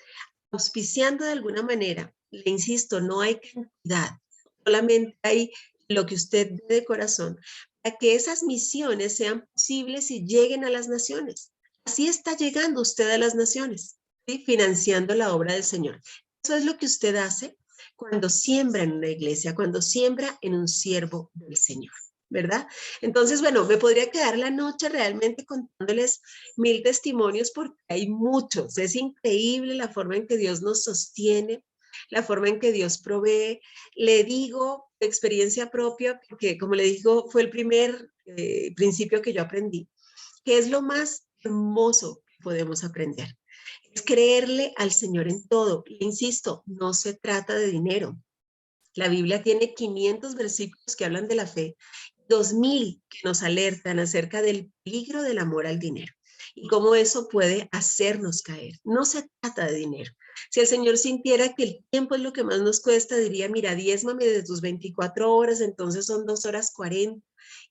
auspiciando de alguna manera. Le insisto, no hay cantidad, solamente hay lo que usted dé de corazón, para que esas misiones sean posibles y lleguen a las naciones. así está llegando usted a las naciones, ¿sí? Financiando la obra del Señor. Eso es lo que usted hace cuando siembra en una iglesia, cuando siembra en un siervo del Señor, ¿verdad? Entonces, bueno, me podría quedar la noche realmente contándoles 1000 testimonios porque hay muchos. Es increíble la forma en que Dios nos sostiene, la forma en que Dios provee. Le digo de experiencia propia, porque como le digo, fue el primer principio que yo aprendí, que es lo más hermoso que podemos aprender. Es creerle al Señor en todo. Le insisto, no se trata de dinero. La Biblia tiene 500 versículos que hablan de la fe, 2000 que nos alertan acerca del peligro del amor al dinero y cómo eso puede hacernos caer. No se trata de dinero. Si el Señor sintiera que el tiempo es lo que más nos cuesta, diría, mira, diezmame de tus 24 horas, entonces son 2 horas 40.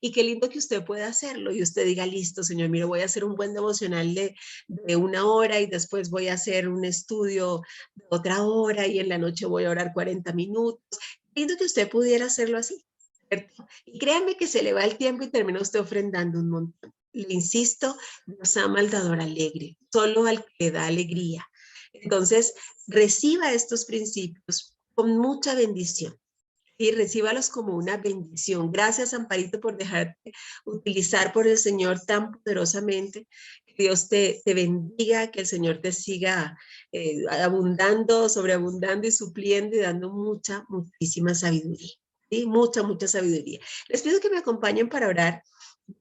Y qué lindo que usted pueda hacerlo y usted diga, listo, Señor, mira, voy a hacer un buen devocional de 1 hora y después voy a hacer un estudio de otra hora y en la noche voy a orar 40 minutos. Lindo que usted pudiera hacerlo así, ¿cierto? Y créanme que se le va el tiempo y termina usted ofrendando un montón. Le insisto, Dios ama al dador alegre, solo al que da alegría. Entonces, reciba estos principios con mucha bendición y recíbalos como una bendición. Gracias, Amparito, por dejarte utilizar por el Señor tan poderosamente. Que Dios te bendiga, que el Señor te siga abundando, sobreabundando y supliendo y dando muchísima sabiduría. ¿Sí? Mucha sabiduría. Les pido que me acompañen para orar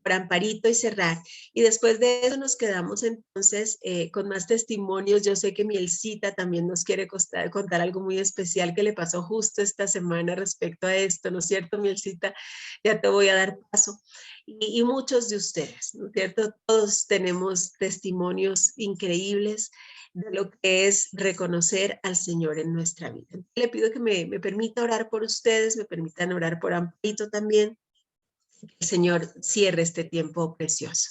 por Amparito y cerrar. Y después de eso nos quedamos entonces con más testimonios. Yo sé que Mielcita también nos quiere contar algo muy especial que le pasó justo esta semana respecto a esto, ¿no es cierto, Mielcita? Ya te voy a dar paso. Y muchos de ustedes, ¿no es cierto? Todos tenemos testimonios increíbles de lo que es reconocer al Señor en nuestra vida. Le pido que me permita orar por ustedes, me permitan orar por Amparito también. El Señor cierre este tiempo precioso.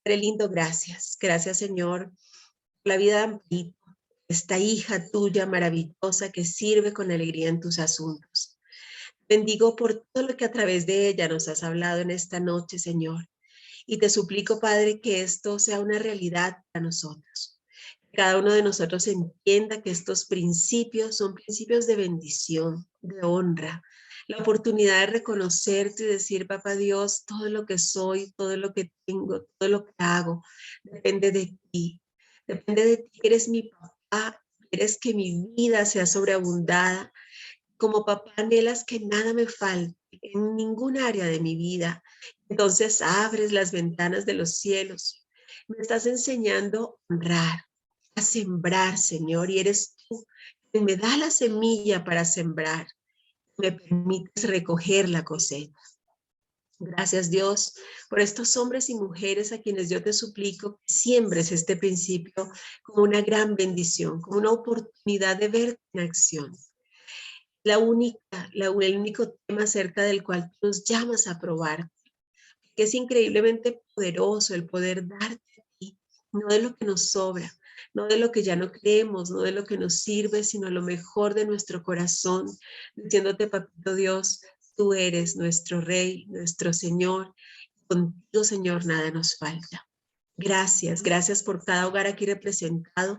Padre lindo, gracias. Gracias, Señor, por la vida de Amparito, esta hija tuya maravillosa que sirve con alegría en tus asuntos. Bendigo por todo lo que a través de ella nos has hablado en esta noche, Señor. Y te suplico, Padre, que esto sea una realidad para nosotros. Que cada uno de nosotros entienda que estos principios son principios de bendición, de honra, la oportunidad de reconocerte y decir, papá Dios, todo lo que soy, todo lo que tengo, todo lo que hago, depende de ti. Depende de ti, eres mi papá, quieres que mi vida sea sobreabundada. Como papá anhelas que nada me falte en ningún área de mi vida. Entonces abres las ventanas de los cielos. Me estás enseñando a honrar, a sembrar, Señor, y eres tú quien me da la semilla para sembrar. Me permites recoger la cosecha. Gracias, Dios, por estos hombres y mujeres a quienes yo te suplico que siembres este principio como una gran bendición, como una oportunidad de verte en acción. El único tema acerca del cual tú nos llamas a probar, que es increíblemente poderoso el poder darte a ti, no de lo que nos sobra, no de lo que ya no creemos, no de lo que nos sirve, sino lo mejor de nuestro corazón, diciéndote, papito Dios, tú eres nuestro Rey, nuestro Señor, contigo, Señor, nada nos falta. Gracias, gracias por cada hogar aquí representado,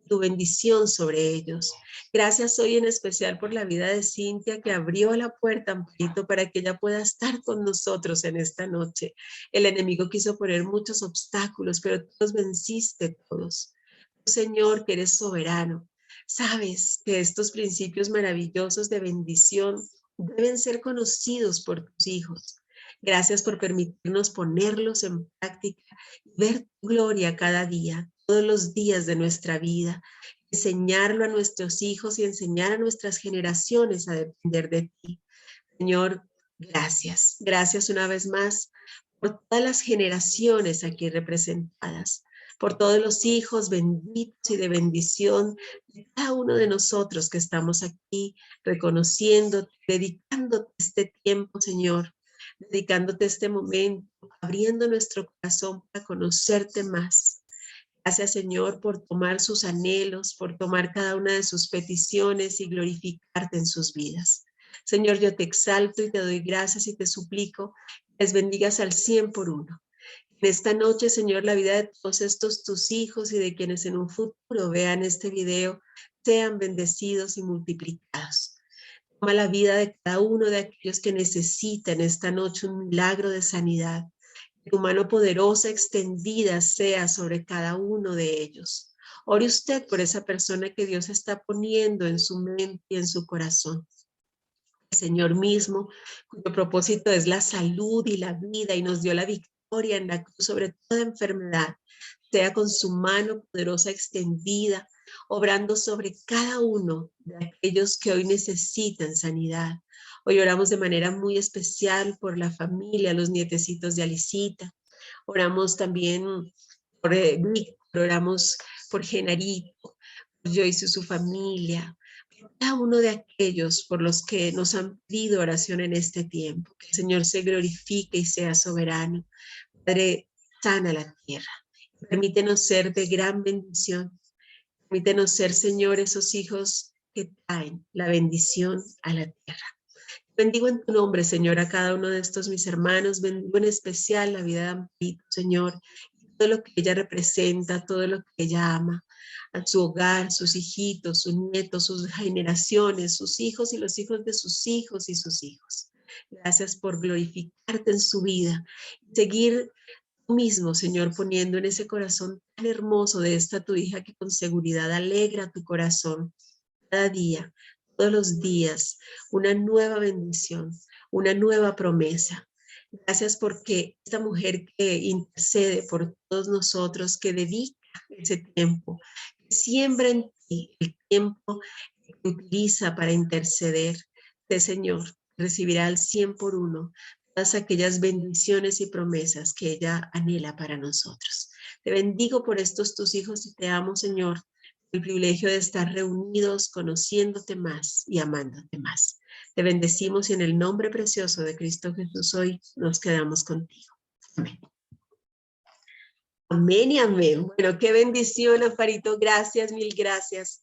tu bendición sobre ellos. Gracias hoy en especial por la vida de Cintia que abrió la puerta, Amparito, para que ella pueda estar con nosotros en esta noche. El enemigo quiso poner muchos obstáculos, pero tú los venciste todos. Tú, Señor, que eres soberano, sabes que estos principios maravillosos de bendición deben ser conocidos por tus hijos. Gracias por permitirnos ponerlos en práctica y ver tu gloria cada día, todos los días de nuestra vida, enseñarlo a nuestros hijos y enseñar a nuestras generaciones a depender de ti. Señor, gracias. Gracias una vez más por todas las generaciones aquí representadas, por todos los hijos benditos y de bendición de cada uno de nosotros que estamos aquí reconociendo, dedicándote este tiempo, Señor, dedicándote este momento, abriendo nuestro corazón para conocerte más. Gracias, Señor, por tomar sus anhelos, por tomar cada una de sus peticiones y glorificarte en sus vidas. Señor, yo te exalto y te doy gracias y te suplico que les bendigas al 100 por 1. En esta noche, Señor, la vida de todos estos tus hijos y de quienes en un futuro vean este video sean bendecidos y multiplicados. Toma la vida de cada uno de aquellos que necesitan esta noche un milagro de sanidad. Que tu mano poderosa extendida sea sobre cada uno de ellos. Ore usted por esa persona que Dios está poniendo en su mente y en su corazón. El Señor mismo, cuyo propósito es la salud y la vida y nos dio la victoria en la cruz sobre toda enfermedad, sea con su mano poderosa extendida, obrando sobre cada uno de aquellos que hoy necesitan sanidad. Hoy oramos de manera muy especial por la familia, los nietecitos de Alicita. Oramos también por Víctor, oramos por Genarito, por Joyce y su familia, cada uno de aquellos por los que nos han pedido oración en este tiempo. Que el Señor se glorifique y sea soberano. Padre, sana la tierra. Permítenos ser de gran bendición. Permítenos ser, Señor, esos hijos que traen la bendición a la tierra. Bendigo en tu nombre, Señor, a cada uno de estos mis hermanos. Bendigo en especial la vida de Amparito, Señor, todo lo que ella representa, todo lo que ella ama, a su hogar, sus hijitos, sus nietos, sus generaciones, sus hijos y los hijos de sus hijos y sus hijos. Gracias por glorificarte en su vida y seguir tú mismo, Señor, poniendo en ese corazón tan hermoso de esta tu hija que con seguridad alegra tu corazón cada día, todos los días, una nueva bendición, una nueva promesa. Gracias porque esta mujer que intercede por todos nosotros, que dedica ese tiempo, que siembra en ti el tiempo que utiliza para interceder, Señor, recibirá al 100 por 1 todas aquellas bendiciones y promesas que ella anhela para nosotros. Te bendigo por estos tus hijos y te amo, Señor, el privilegio de estar reunidos, conociéndote más y amándote más. Te bendecimos y en el nombre precioso de Cristo Jesús hoy nos quedamos contigo. Amén. Amén y amén. Bueno, qué bendición, Amparito. Gracias, mil gracias.